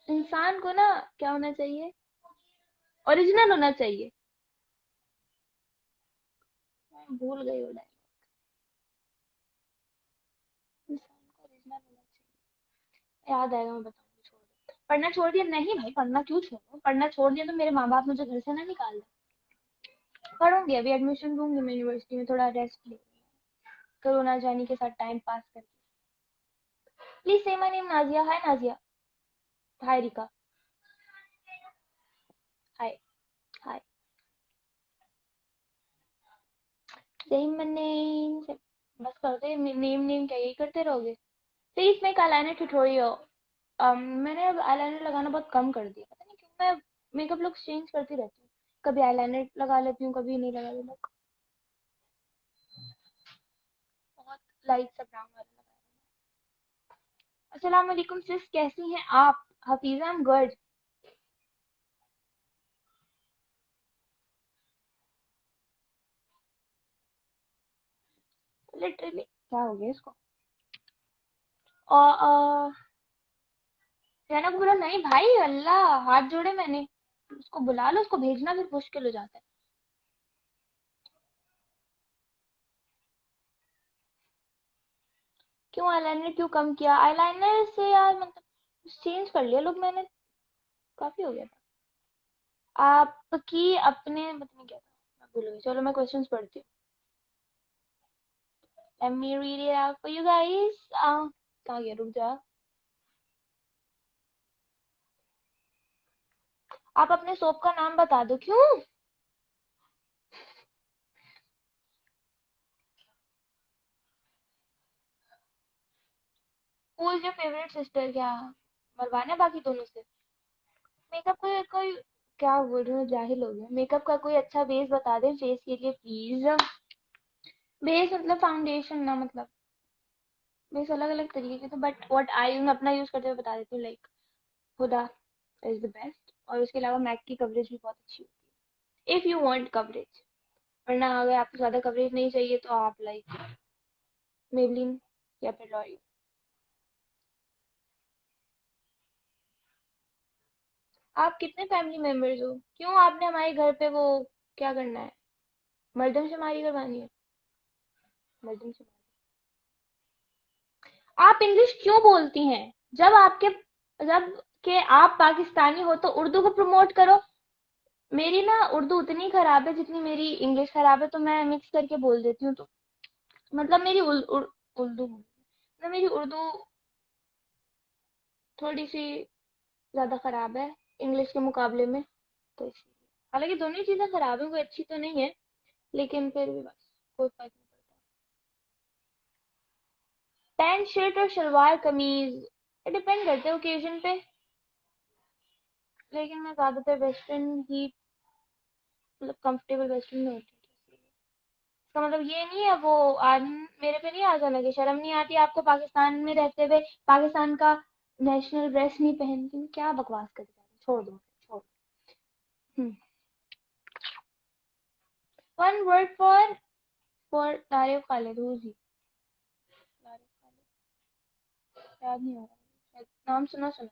इंसान को ना क्या होना चाहिए? ओरिजिनल होना चाहिए। मैं भूल गई वो डायलॉग। इंसान को ओरिजिनल होना चाहिए। याद आएगा, मैं बताऊंगी। छोड़ दो। पढ़ना छोड़ दिया? नहीं भाई, पढ़ना क्यों छोड़ू? पढ़ना छोड़ दिया तो मेरे माँ बाप मुझे घर से ना निकाल दें। पढ़ूंगी, अभी एडमिशन लूंगी मैं यूनिवर्सिटी में, थोड़ा रेस्ट ले कोरोना जानी के साथ टाइम पास करके। Please say my name Nazia. Hi Nazia. Hi Rika. Hi. Hi. सही मैंने बस कर दे। नेम नेम क्या यही करते रहोगे? Please make eyeliner tutorial. मैंने अब आईलाइनर लगाना बहुत कम कर दिया, पता नहीं क्यों। मैं मेकअप लुक्स चेंज करती रहती हूँ, कभी आईलाइनर लगा लेती हूँ, कभी नहीं लगा लेती हूँ। बहुत लाइट सा ब्राउन वाला लगाया। अस्सलाम वालेकुम सिस, कैसी हैं आप? हफीजा, आई एम गुड। लिटरली क्या हो गया इसको? और रहना को बोला नहीं भाई, अल्लाह हाथ जोड़े मैंने। उसको बुला लो, उसको भेजना भी मुश्किल हो जाता है। क्यों आईलाइनर क्यों कम किया? आईलाइनर से यार मतलब चेंज कर लिया लुक मैंने, काफी हो गया था। आपकी अपने पता नहीं क्या था, मैं भूल गई। चलो मैं क्वेश्चंस पढ़ती हूँ। Let me read it out for you guys. कहाँ गया? रुक जा। आप अपने सोप का नाम बता दो। क्यों? Who is your favorite sister? क्या मरवाना है बाकी दोनों से? मेकअप का कोई क्या बोल रही हूँ, जाहिल हो गया। मेकअप का कोई अच्छा बेस बता दे फेस के लिए प्लीज। बेस मतलब फाउंडेशन ना, मतलब बेस अलग अलग तरीके के थे, बट व्हाट आई मैं अपना यूज करते हुए बता देती हूँ। Like Huda is the best, और उसके अलावा मैक की कवरेज भी बहुत अच्छी होती है इफ यू वांट कवरेज। वरना अगर आपको ज्यादा कवरेज नहीं चाहिए तो आप लाइक मेबलिन या फिर लॉरियल। आप कितने फैमिली मेंबर्स हो? क्यों आपने हमारे घर पे वो क्या करना है? मर्दमशुमारी करवानी है? मर्दमशुमारी। आप इंग्लिश क्यों बोलती हैं? जब आपके जब के आप पाकिस्तानी हो तो उर्दू को प्रमोट करो। मेरी ना उर्दू उतनी खराब है जितनी मेरी इंग्लिश खराब है, तो मैं मिक्स करके बोल देती हूँ। तो मतलब मेरी उर्दू मतलब मेरी उर्दू थोड़ी सी ज्यादा खराब है इंग्लिश के मुकाबले में, तो इसलिए। हालांकि दोनों ही चीजें खराब है, कोई अच्छी तो नहीं है, लेकिन फिर भी बस कोई फर्क नहीं पड़ता। पैंट शर्ट और शलवार कमीज डिपेंड करते हैं ओकेजन पे, लेकिन मैं ज्यादातर वेस्टर्न ही मतलब कंफर्टेबल वेस्टर्न में होती हूँ। इसका मतलब ये नहीं है वो आज मेरे पे नहीं आ जाना कि शर्म नहीं आती आपको पाकिस्तान में रहते हुए पाकिस्तान का नेशनल ड्रेस नहीं पहनती हूँ। क्या बकवास कर रही है? छोड़ दो, छोड़। वन वर्ड फॉर तारिफ खालिद, हु इज ही? तारिफ खालिद, याद नहीं आ रहा, शायद नाम सुना सुना।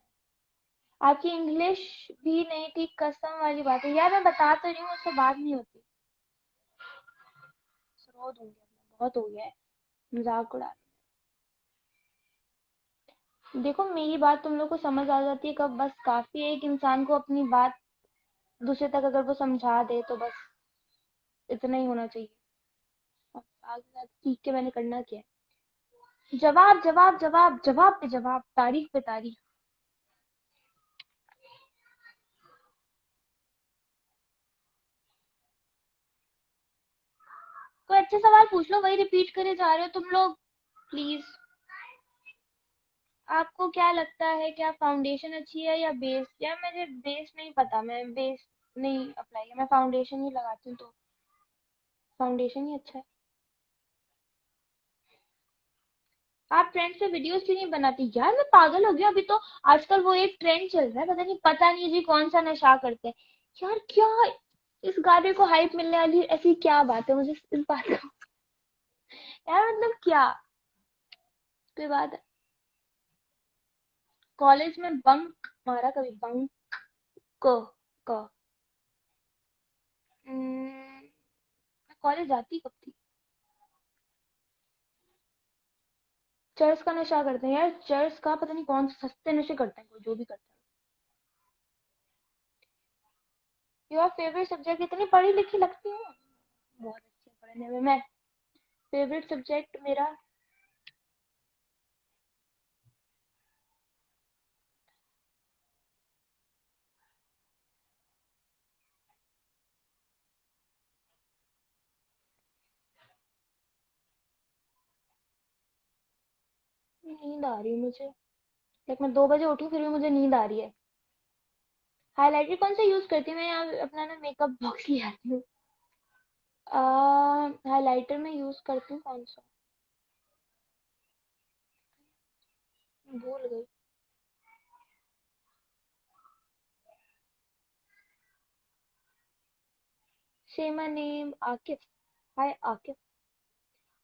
आपकी इंग्लिश भी नहीं थी, कसम वाली बात है यार, मैं बता तो रही हूँ, उससे बात नहीं होती। रो दूंगी अब मैं, बहुत हो गया है मजाक उड़ा। देखो मेरी बात तुम लोग को समझ आ जाती है कब बस काफी है एक इंसान को अपनी बात दूसरे तक अगर वो समझा दे तो बस इतना ही होना चाहिए। अब आगे जाके सीख के मैंने करना क्या है? जवाब जवाब जवाब जवाब पे जवाब, तारीख पे तारीख। कोई अच्छे सवाल पूछ लो, वही रिपीट करे जा रहे हो तुम लोग। प्लीज। आपको क्या लगता है, क्या फाउंडेशन अच्छी है या बेस? यार मुझे बेस नहीं पता, मैं बेस नहीं अप्लाई किया, मैं फाउंडेशन ही लगाती हूँ, तो फाउंडेशन ही अच्छा है। आप ट्रेंड से वीडियोस क्यों नहीं बनाती? यार मैं पागल हो गया, अभी तो आजकल वो एक ट्रेंड चल रहा है, पता नहीं जी कौन सा नशा करते हैं। यार क्या इस गाने को हाइप मिलने वाली ऐसी क्या बात है, मुझे इस बात का यार मतलब क्या कोई बात है? कॉलेज में बंक मारा कभी? बंक को को मैं कॉलेज जाती कब थी? चर्च का नशा करते हैं यार, चर्च का पता नहीं कौन से सस्ते नशे करते हैं, कोई जो भी करता है। Your favourite subject? इतनी पढ़ी लिखी लगती हूँ, बहुत अच्छी है पढ़ने में मैं। फेवरेट सब्जेक्ट मेरा नींद आ रही है मुझे, लाइक मैं 2 बजे उठी हूँ, फिर भी मुझे नींद आ रही है। हाइलाइटर कौन सा यूज करती हूँ मैं? यहाँ अपना ना मेकअप बॉक्स ले आती हूँ। हाइलाइटर में यूज करती हूँ कौन सा, भूल गई। से माय नेम आकिफ। हाय आकिफ।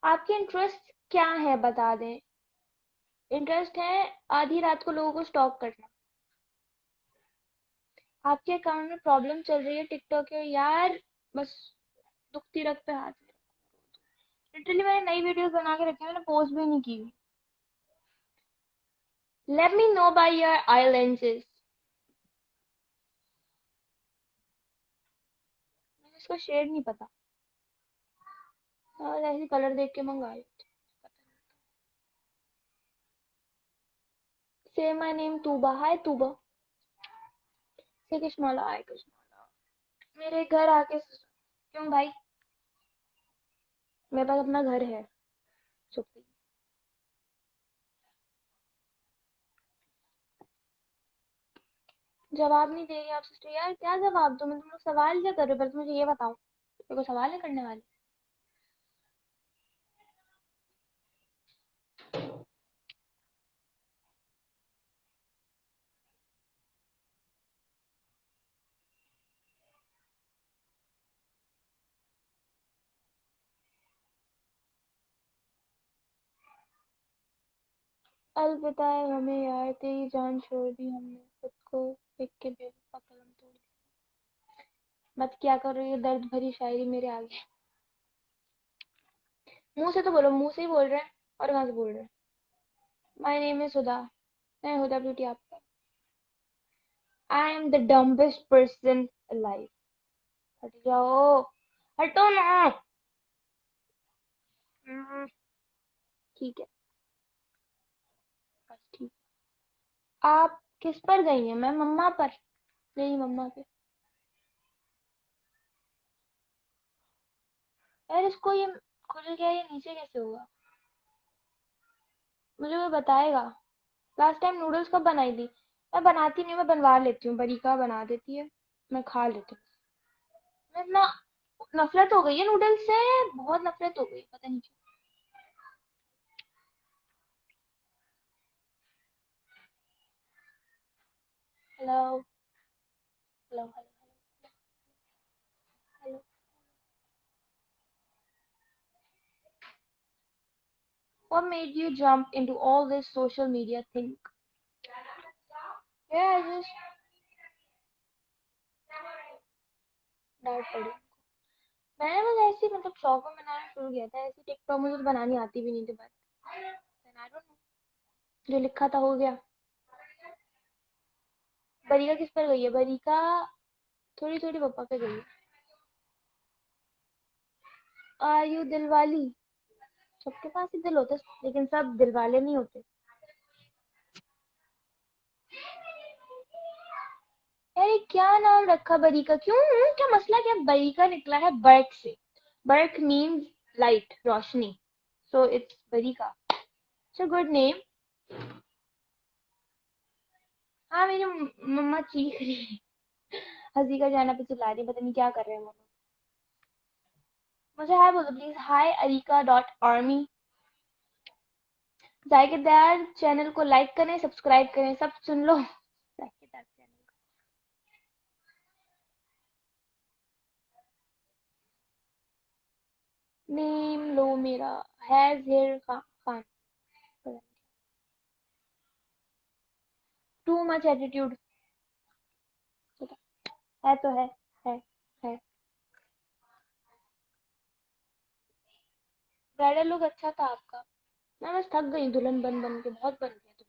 आपके इंटरेस्ट क्या है बता दें? इंटरेस्ट है आधी रात को लोगों को स्टॉक करना। आपके अकाउंट में प्रॉब्लम चल रही है टिकटॉक के यार, बस दुखती रख पे हाथ। लिटरली मैंने नई वीडियोस बना के रखी है, मैंने पोस्ट भी नहीं की। Let me know by your I lenses. मुझे इसका शेड नहीं पता, और ऐसे कलर देख के मंगाई। से माय नेम तूबा। हाय तूबा। से कृष्णा हाय कृष्णा। मेरे घर आके क्यों भाई? मेरे पास अपना घर है। चुप। जवाब नहीं दे रही आप सिस्टर, यार क्या जवाब दूं मैं? तुम लोग सवाल क्या कर रहे हो, पर तुम मुझे ये बताओ, तेरे को सवाल है करने वाली? अलविदा है हमें यार, तेरी जान छोड़ दी हमने, खुद को लिख के बेवफा कलम तोड़ दी। मत क्या कर रही है दर्द भरी शायरी मेरे आगे। मुंह से तो बोलो, मुंह से ही बोल रहे हैं, और कहाँ से बोल रहे हैं? माय नेम इज हुदा। मैं हुदा ब्यूटी आपका। I am the dumbest person alive. हट जाओ, हटो ना। हम्म, ठीक है, बस ठीक। आप किस पर गई हैं? मैं मम्मा पर, मेरी मम्मा पे। यार इसको ये खुल गया, ये नीचे कैसे हुआ? मुझे वो बताएगा। लास्ट टाइम नूडल्स कब बनाई थी? मैं बनाती नहीं हूँ, मैं बनवा लेती हूँ, बरीका बना देती है, मैं खा लेती हूँ। मैं इतना नफरत हो गई है नूडल्स से, बहुत नफरत हो गई, पता नहीं क्यों। Hello hello hello hello. What made you jump into all this social media thing? Yeah, I just डांट पड़ी। मैंने बस ऐसे ही मतलब शौक में बनाना शुरू किया था, ऐसी टिकटॉक मुझे तो बनानी आती भी नहीं थी, but then I don't know, जो लिखा था हो गया। बरीका किस पर गई है? बरीका थोड़ी थोड़ी पापा पे गई। आर यू दिलवाली? सबके पास ही दिल होते, लेकिन सब दिलवाले नहीं होते। अरे क्या नाम रखा बरी का? क्यों? क्या मसला? क्या बरी का निकला है बर्क से? बर्क मीन्स लाइट, रोशनी, सो इट्स बरी का। It's a good name. हाँ, मेरी मम्मा चीख रही है। हंसी का जाना पे चिल्ला रही है, पता नहीं क्या कर रहे हैं मम्मा। मुझे हाय बोलो please. Hi Areeka dot army. Zaikedar channel को लाइक करें, सब्सक्राइब करें, सब सुन लो। जायकेदार चैनल। नेम लो मेरा। हैज हेयर खान। Too much attitude. है तो है। है। ब्राइडल लुक अच्छा था आपका। मैं बस थक गई दुल्हन बन बन के, बहुत बन गया दुल्हन।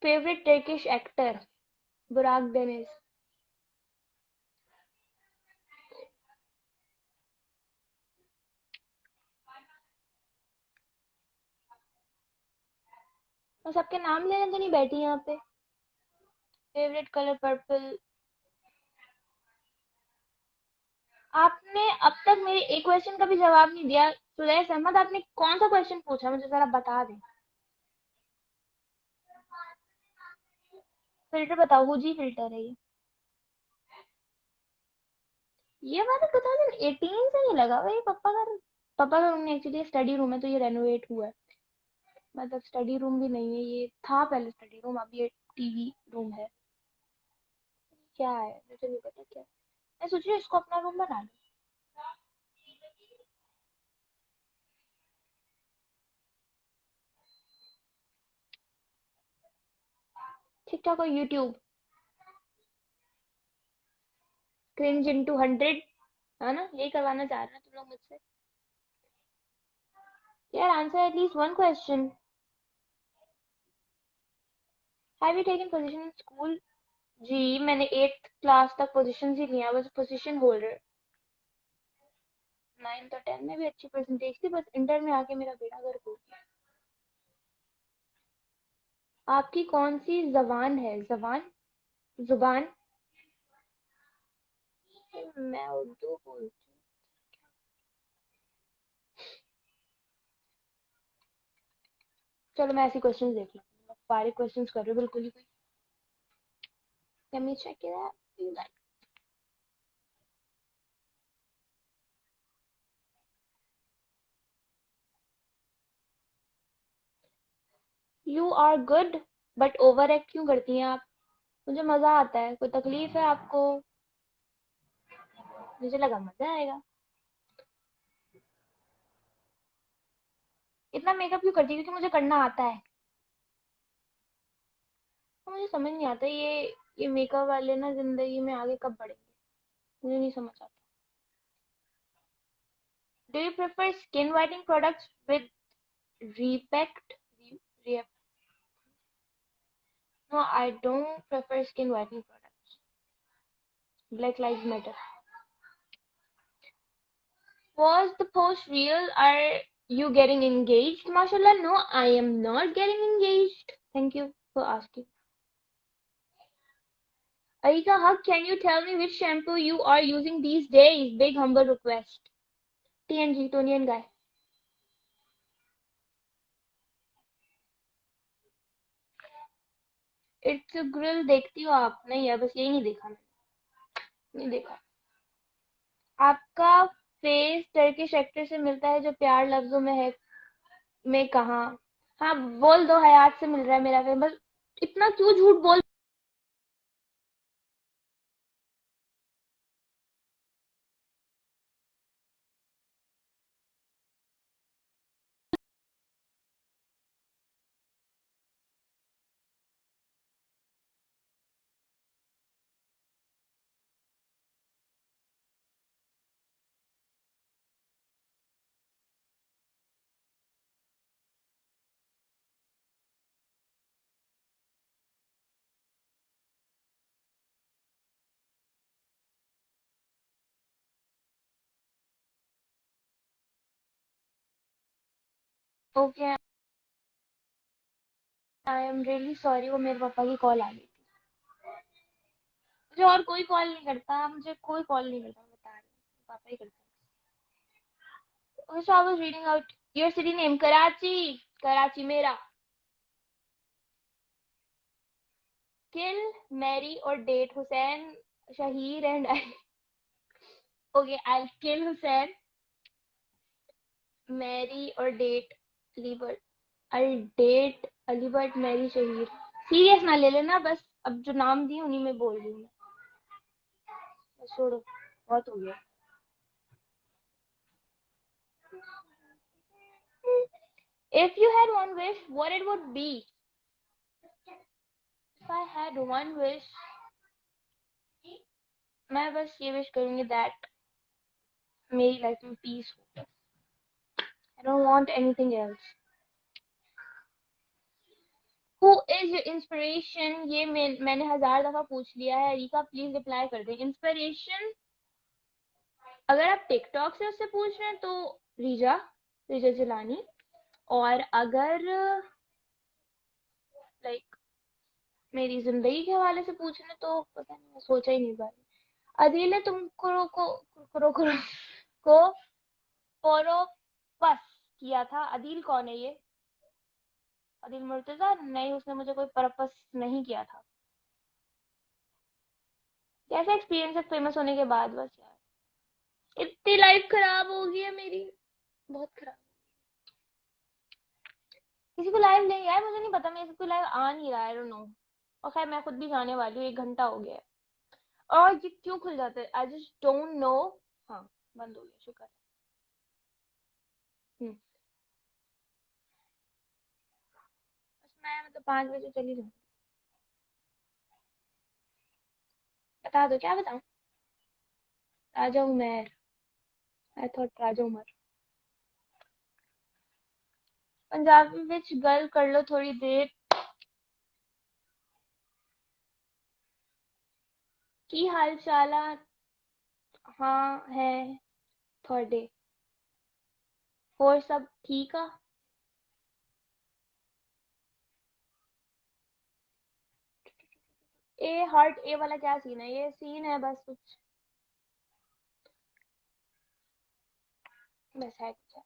Favourite Turkish actor? बुराक डेनिस। मैं सबके नाम लेने तो नहीं बैठी यहाँ पे। Favourite colour purple. आपने अब तक मेरे एक क्वेश्चन का भी जवाब नहीं दिया। सुलैस अहमद, आपने कौन सा क्वेश्चन पूछा? मुझे जरा बता दें। फिल्टर बताओ। हुजी फिल्टर है ये। ये वाला 2018 से ही लगा हुआ है। ये पापा का रूम नहीं, एक्चुअली स्टडी रूम है, तो ये रेनोवेट हुआ है। मतलब स्टडी रूम भी नहीं है, ये था पहले स्टडी रूम, अब ये टीवी रूम है। क्या है मुझे नहीं पता क्या। मैं सोच रही हूँ इसको अपना रूम बना लूं। टिकटॉक और यूट्यूब। Cringe into 100। है ना, यही करवाना चाह रहे हैं तुम लोग मुझसे? यार answer at least one question. Have you taken position in school? जी, मैंने 8th क्लास तक पोजीशन ही लिया, बस पोजीशन होल्डर। 9th और 10th में भी अच्छी परसेंटेज थी, बस इंटर में आके मेरा बेड़ा गर्क हो गया। आपकी कौन सी जबान है? जबान? जुबान? मैं उर्दू बोलती हूँ। चलो मैं ऐसी क्वेश्चन देख लूँ। सारे क्वेश्चंस कर रहे हो बिल्कुल ही कोई। Let me check it out. You are good but over act क्यों करती हैं आप? मुझे मजा आता है। कोई तकलीफ है आपको? मुझे लगा मजा आएगा। इतना मेकअप क्यों करती है? क्योंकि मुझे करना आता है। तो मुझे समझ नहीं आता ये मेकअप वाले ना जिंदगी में आगे कब बढ़ेंगे, मुझे नहीं समझ आता। Do you prefer skin whitening products with respect? No, I don't prefer skin whitening products. Black lives matter. Was the post real? Are you getting engaged? MashaAllah, no, I am not getting engaged. Thank you for asking. Aika Haq, can you tell me which shampoo you are using these days? Big humble request. TNG, Tony and Guy. It's a grill देखती हो आप? नहीं यार, बस यही नहीं देखा मैंने। नहीं देखा। आपका फेस टर्किश एक्टर से मिलता है जो प्यार लफ्जों में है? में कहा? हाँ बोल दो, हयात से मिल रहा है मेरा फेस। बस इतना क्यों झूठ बोल okay, I am really sorry, वो मेरे पापा की कॉल आ गई थी। मुझे और कोई कॉल नहीं करता, मुझे कोई कॉल नहीं करता, बता रही हूँ, पापा ही करते हैं। So I was reading out your city name, Karachi. Karachi मेरा. Kill, marry or date Hussein, Shahir and I. Okay, I'll kill Hussein, marry or date Ali Bhatt. I'll date Ali Bhatt, marry Shahir. Serious ना ले लेना, बस अब जो नाम दिए उन्हीं में बोल रही हूँ मैं। बस छोड़ो, बहुत हो गया। If you had one wish, what it would be? If I had one wish, मैं बस ये विश करूंगी that मेरी लाइफ में पीस हो। I don't want anything else. Who is your inspiration? ये मैंने 1000 दफा पूछ लिया है। रिका प्लीज रिप्लाई कर दें। इंस्पिरेशन अगर आप टिकटॉक से उससे पूछ रहे हैं तो रिजा रिजा जिलानी, और अगर लाइक मेरी जिंदगी के हवाले से पूछ रहे हैं तो पता नहीं, मैं सोचा ही नहीं बारे। अदील ने तुमको को परोपस किया था। अदील कौन है ये? अदील मुर्तजा? नहीं, उसने मुझे कोई परपस नहीं किया था। कैसा एक्सपीरियंस है फेमस होने के बाद? बस यार इतनी लाइफ खराब हो गई है मेरी, बहुत खराब। किसी को लाइव नहीं यार, मुझे नहीं पता, मेरे को लाइव आ नहीं रहा है, आई डोंट नो। और खैर मैं खुद भी जाने वाली हूँ, 1 घंटा हो गया है। और ये क्यों खुल जाता है, आई जस्ट डोंट नो। हाँ, बंद हो गया, शुक्र है। बस मैं मतलब 5 बजे चली जाऊँ। बता दो, क्या बताऊँ? राजा उमर, आई थॉट राजा उमर। पंजाबी विच गल कर लो थोड़ी देर की हाल चाल। हाँ है थोड़े, और सब ठीक है। ए हार्ट ए वाला क्या सीन है? ये सीन है बस कुछ, बस है कुछ है।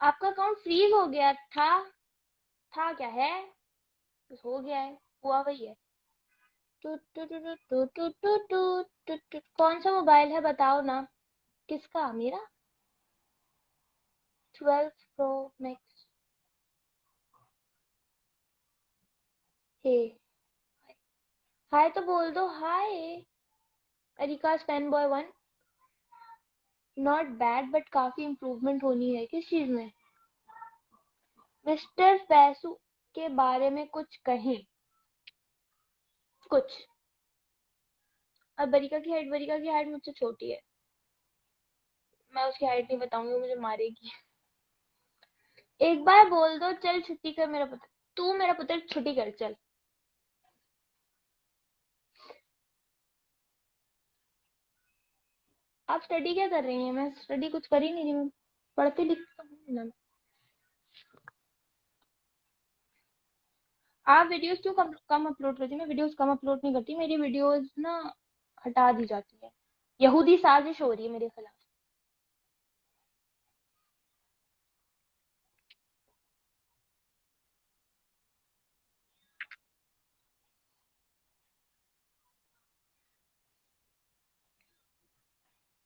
आपका अकाउंट फ्रीज हो गया था क्या है? बस हो गया है, हुआ वही है। Two two two two two two two two two two. कौन सा मोबाइल है बताओ ना? किसका? मेरा 12 Pro Max। हे हाय तो बोल दो hi. Areeka fan boy 1, not bad but काफी इम्प्रूवमेंट होनी है। किस चीज में? मिस्टर फैसू के बारे में कुछ कहें कुछ। अब बरिका की हाइट मुझसे छोटी है, मैं उसकी हाइट नहीं बताऊंगी, मुझे मारेगी। एक बार बोल दो चल छुट्टी कर मेरा पुत्र, तू मेरा पुत्र छुट्टी कर चल। आप स्टडी क्या कर रही हैं? मैं स्टडी कुछ कर ही नहीं रही, मैं पढ़ती लिखती हूँ ना। आप वीडियोस क्यों कम अपलोड करती हैं? मैं वीडियोस कम अपलोड नहीं करती, मेरी वीडियोस ना हटा दी जाती है। यहूदी साजिश हो रही है मेरे खिलाफ।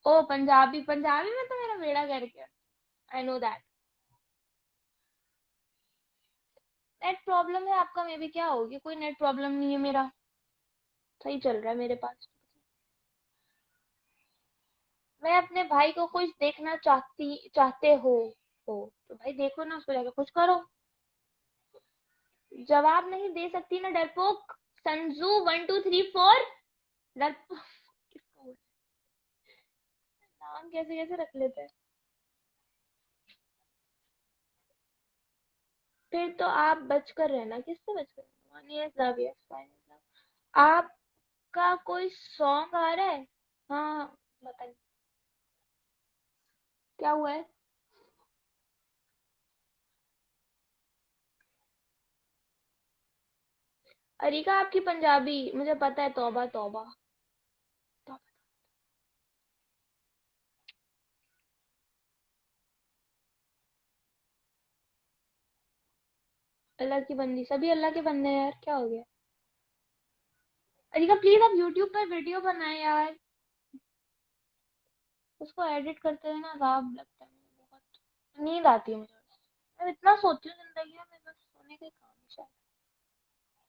ओ पंजाबी, पंजाबी में तो मेरा बेड़ा गर्क है, I know that. Net problem है आपका, मे भी क्या होगी? कोई नेट प्रॉब्लम नहीं है मेरा, सही चल रहा है मेरे पास। मैं अपने भाई को कुछ देखना चाहते हो तो भाई देखो ना, उसको जाकर कुछ करो। जवाब नहीं दे सकती ना डरपोक। संजू 1234 डरपोक। किसको बोलते हैं? नाम कैसे कैसे रख लेते हैं। फिर तो आप बचकर रहना। किससे बचकर रहना? 1 year love, yes, fine love। आपका कोई सॉन्ग आ रहा है? हाँ, बताइए क्या हुआ है। अरिका आपकी पंजाबी मुझे पता है, तौबा तौबा तौबा। अल्लाह की बंदी, सभी अल्लाह के बंदे हैं यार, क्या हो गया। अरिका प्लीज आप यूट्यूब पर वीडियो बनाए यार, उसको एडिट करते हुए ना अजाब लगता है मुझे, बहुत नींद आती है मुझे। मैं इतना सोती हूँ जिंदगी में, बस सोने का ही काम है शायद।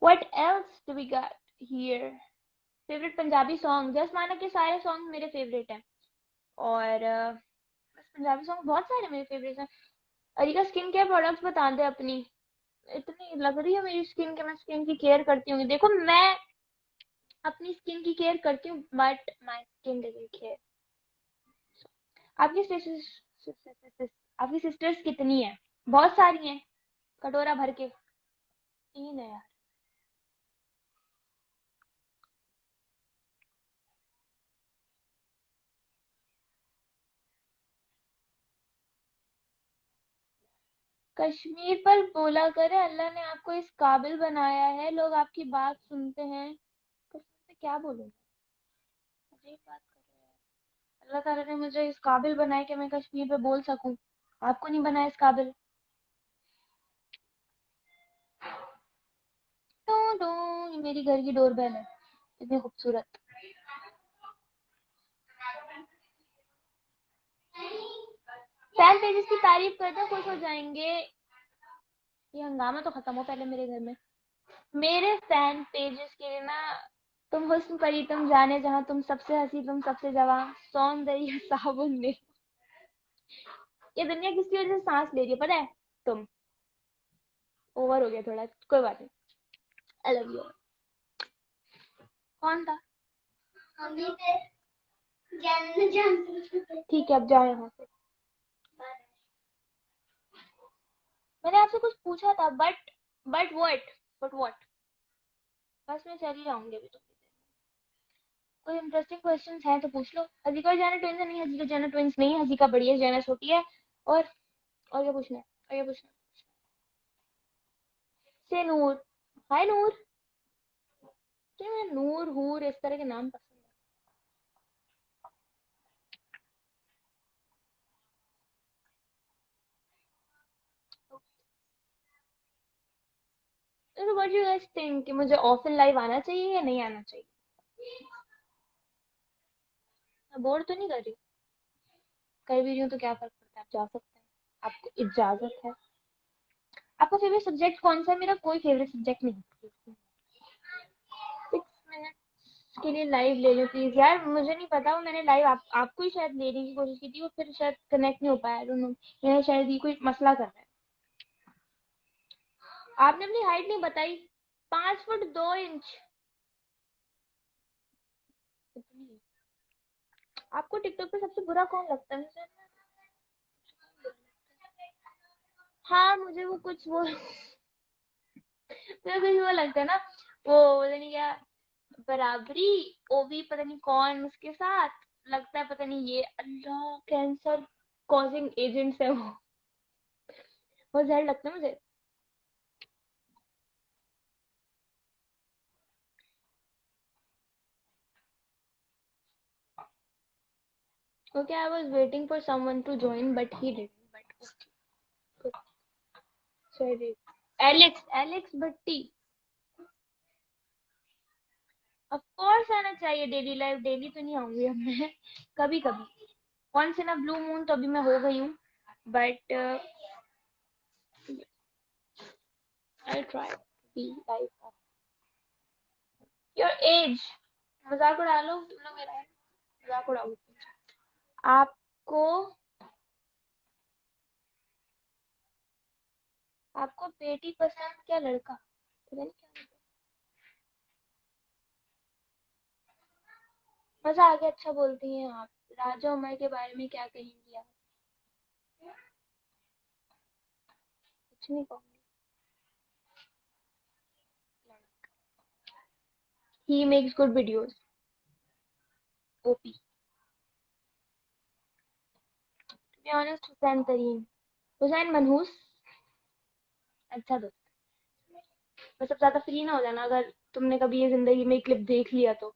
What else do we got here? Favourite Punjabi song, just माना के सारे सॉन्ग मेरे फेवरेट हैं। और बस पंजाबी सॉन्ग बहुत सारे मेरे फेवरेट हैं। अरिका स्किन केयर प्रोडक्ट्स बता दे अपनी। इतनी लग रही है मेरी स्किन के, मैं स्किन की केयर करती हूँ, देखो मैं अपनी स्किन की केयर करती हूँ but my skin doesn't care. आपकी सिस्टर्स, आपकी सिस्टर्स कितनी है? बहुत सारी हैं, कटोरा भर के। 3 है यार। कश्मीर पर बोला करे अल्लाह ने आपको इस काबिल बनाया है, लोग आपकी बात सुनते हैं। कसम से क्या बोलूं, अजीब बात कर रहे हैं। अल्लाह ताला ने मुझे इस काबिल बनाया कि मैं कश्मीर पे बोल सकूं, आपको नहीं बनाया इस काबिल। टू टू, ये मेरी घर की डोरबेल है, इतनी खूबसूरत। फैन पेजेस की तारीफ करते खुश हो जाएंगे। ये हंगामा तो खत्म हो पहले मेरे घर में। मेरे फैन पेजेस के लिए ना, तुम हुस्न परी तुम जाने जहां, तुम सबसे हंसी तुम सबसे जवां, सौंदर्य साबुन में। ये दुनिया किसकी वजह से सांस ले रही है पता है? तुम। ओवर हो गया थोड़ा, कोई बात नहीं। आई लव यू। कौन था? ठीक है अब जाओ यहाँ से। मैंने आपसे कुछ पूछा था बट व्हाट। बस मैं चली जाऊंगी अभी तो। कोई इंटरेस्टिंग क्वेश्चंस हैं तो पूछ लो। हजीका जाना ट्विंस है? नहीं, हजीका जाना ट्विंस नहीं है, हजीका बड़ी है, जाना छोटी है। और और क्या पूछना है, और क्या पूछना है? से नूर। हाय नूर। क्या मैं नूर हूर इस तरह के नाम पसंद है। तो व्हाट यू गाइस थिंक कि मुझे ऑफलाइन लाइव आना चाहिए या नहीं आना चाहिए? मैं बोर तो नहीं कर रही? कर भी रही हूँ तो क्या फर्क पड़ता है, आप जा सकते हैं, आपको इजाजत है। आपका फेवरेट सब्जेक्ट कौन सा है? मेरा कोई फेवरेट सब्जेक्ट नहीं है। 6 मिनट के लिए लाइव ले लो प्लीज यार, मुझे नहीं पता, वो मैंने लाइव आपको ही शायद लेने की कोशिश की थी, वो फिर शायद कनेक्ट नहीं हो पाया, आई डोंट नो। मैंने शायद ये कोई मसला कर रहा है। आपने अपनी हाइट नहीं बताई। 5 फुट 2 इंच। आपको टिकटॉक पे सबसे बुरा कौन लगता है मुझे? हाँ मुझे वो कुछ वो मुझे कुछ वो लगता है ना, वो पता नहीं क्या, बराबरी, ओवी पता नहीं कौन उसके साथ लगता है, पता नहीं ये अल्लाह कैंसर कॉजिंग एजेंट्स है वो। बहुत जहर लगता है मुझे। Okay, I was waiting for someone to join, but he didn't. But okay, sorry. Alex Bhatti. Of course आना चाहिए डेली लाइफ, डेली तो नहीं आऊंगी अब मैं, कभी कभी, once in a blue moon तो अभी मैं हो गई हूँ, but I try be life your age. मजाक उड़ा लो तुम लोग मेरा, मजाक उड़ाओ। आपको आपको बेटी पसंद क्या लड़का, पता नहीं क्या। मजा आ गया, अच्छा बोलती हैं आप। राजा उमर के बारे में क्या कहेंगी आप? कुछ नहीं कहूंगी। He makes good videos. OP. To be honest Hussain Tareen, Hussain मनहूस अच्छा दोस्त। बस अब ज्यादा फ्री ना हो जाना, अगर तुमने कभी ये जिंदगी में क्लिप देख लिया तो।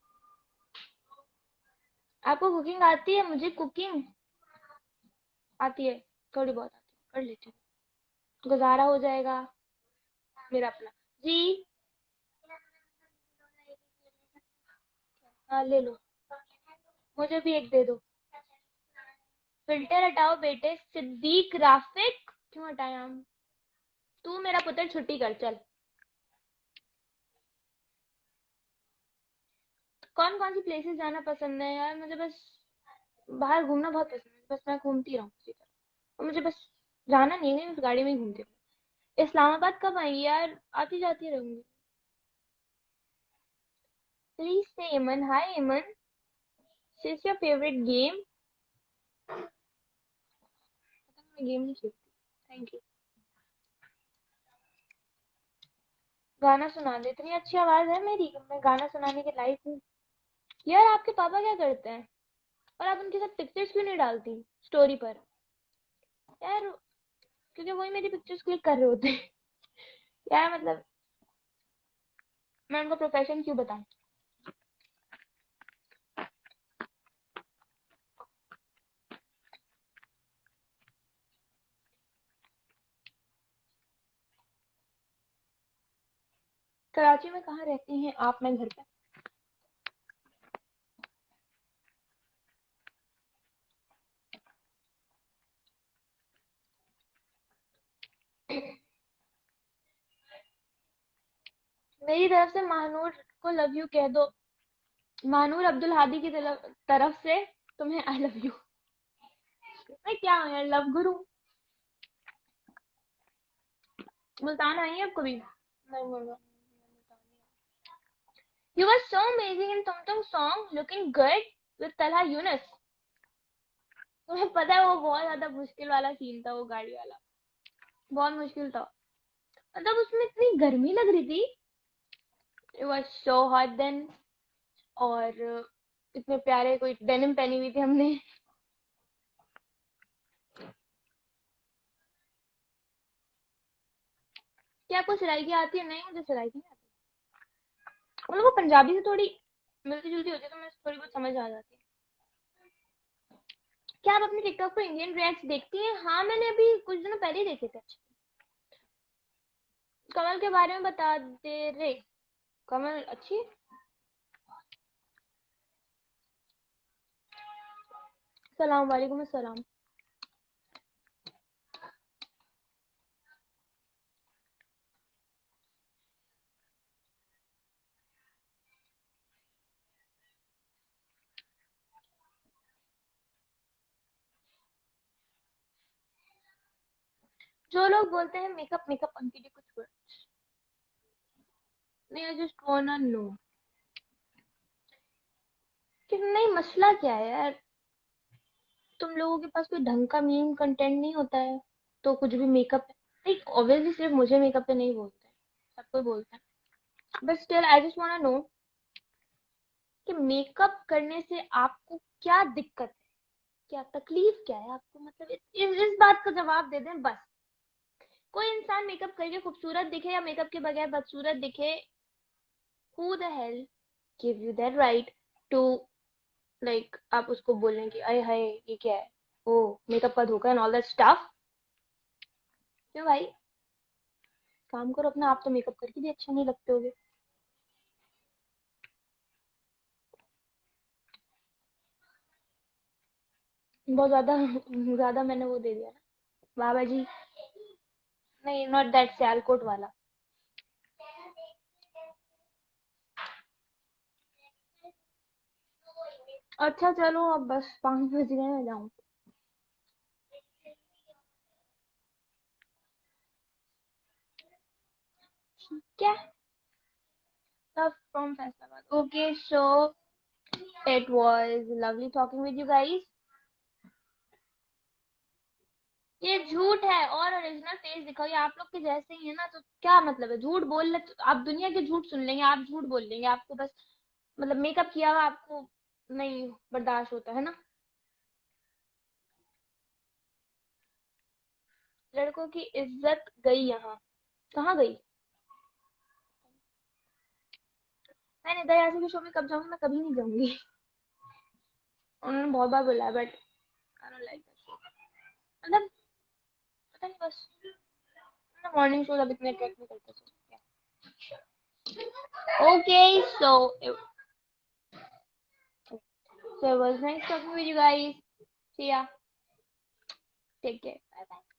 आपको कुकिंग आती है? मुझे कुकिंग आती है, थोड़ी बहुत आती है, कर लेती हूँ, गुजारा हो जाएगा मेरा अपना। जी हाँ ले लो, मुझे भी एक दे दो। फिल्टर हटाओ बेटे, सिद्दीक राफिक क्यों हटाए हम? तू मेरा पुत्र छुट्टी कर चल। कौन कौन सी प्लेसेस जाना पसंद है यार? मुझे बस बाहर घूमना बहुत पसंद है, बस मैं घूमती रहूँ उसी तरह, और मुझे बस जाना नहीं है, मैं गाड़ी में ही घूमती रहूँ। इस्लामाबाद कब आएंगी यार? आती जाती रहूंगी। प्लीज से एमन, हाय एमन, इज योर फेवरेट गेम? मैं गेम नहीं खेलती। Thank you. गाना सुना दे, इतनी अच्छी आवाज है मेरी, मैं गाना सुनाने के लायक हूँ? यार आपके पापा क्या करते हैं? और आप उनके साथ पिक्चर्स क्यों नहीं डालती स्टोरी पर यार? क्योंकि वही मेरी पिक्चर्स क्लिक कर रहे होते हैं। यार मतलब मैं उनका प्रोफेशन क्यों बताऊं? कराची में कहाँ रहती हैं आप? मैं घर पे। मेरी तरफ से महानूर को लव यू कह दो। महानूर अब्दुल हादी की तरफ से तुम्हें आई लव यू। मैं क्या हूँ यार, लव गुरु? मुल्तान आई है आपको भी? नहीं बोलो। You were so amazing in तुम तुम song, looking good with Talha Yunus. तुम्हें पता है वो बहुत ज्यादा मुश्किल वाला सीन था, वो गाड़ी वाला बहुत मुश्किल था। मतलब उसमें इतनी गर्मी लग रही थी, it was so hot then. और इतने प्यारे कोई डेनिम पहनी हुई थी हमने। क्या आपको सिलाई की आती है? नहीं, मुझे सिलाई की नहीं आती। मतलब वो पंजाबी से थोड़ी मिलती जुलती होती है, तो मुझे थोड़ी बहुत समझ आ जाती है। क्या आप अपने टिकटॉक पर इंडियन रिएक्ट्स देखती हैं? हाँ मैंने अभी कुछ दिनों पहले ही देखे थे। अच्छा, कमल के बारे में बता दे रे। कमल अच्छी है? सलाम वालेकुम अस्सलाम। जो लोग बोलते हैं मेकअप मेकअप, उनके लिए कुछ वर्ड नहीं, आई जस्ट वांना नो कि नहीं, मसला क्या है यार? तुम लोगों के पास कोई ढंग का मीम कंटेंट नहीं होता है तो कुछ भी मेकअप नहीं। ऑब्वियसली सिर्फ मुझे मेकअप पे नहीं बोलते हैं, सबको बोलते हैं, but still I just wanna know कि मेकअप करने से आपको क्या दिक्कत है, क्या तकलीफ क्या है आपको? मतलब इस बात का जवाब दे दें बस। कोई इंसान मेकअप करके खूबसूरत दिखे या मेकअप के बगैर बदसूरत दिखे, who the hell give you that right to like आप उसको बोलें कि अरे हाय ये क्या है, ओ मेकअप का धोखा एंड ऑल दैट स्टफ? क्यों भाई, काम करो अपना, आप तो मेकअप करके भी अच्छे नहीं लगते होगे। बहुत ज्यादा ज्यादा मैंने वो दे दिया ना बाबा जी। नहीं, नॉट दैट सियालकोट वाला। अच्छा चलो, अब बस 5 बज गए, मैं जाऊँ? क्या? Love from Faisalabad. Okay, so it was lovely talking with you guys. ये झूठ है, और ओरिजिनल फेस दिखाओ, ये आप लोग के जैसे ही है ना, तो क्या मतलब है? झूठ बोल ले तो आप दुनिया के झूठ सुन लेंगे, आप झूठ बोल लेंगे, आपको बस मतलब मेकअप किया हुआ आपको नहीं बर्दाश्त होता है ना? लड़कों की इज्जत गई यहाँ, कहाँ गई? मैं निदा यासी के शो में कब जाऊंगी? मैं कभी नहीं जाऊंगी। उन्होंने बहुत बार बोला but I don't like that show. मतलब पता नहीं बस मॉर्निंग शोज अब इतने अट्रैक्ट नहीं करते okay so it was nice talking with you guys. See ya. Take care. Bye bye.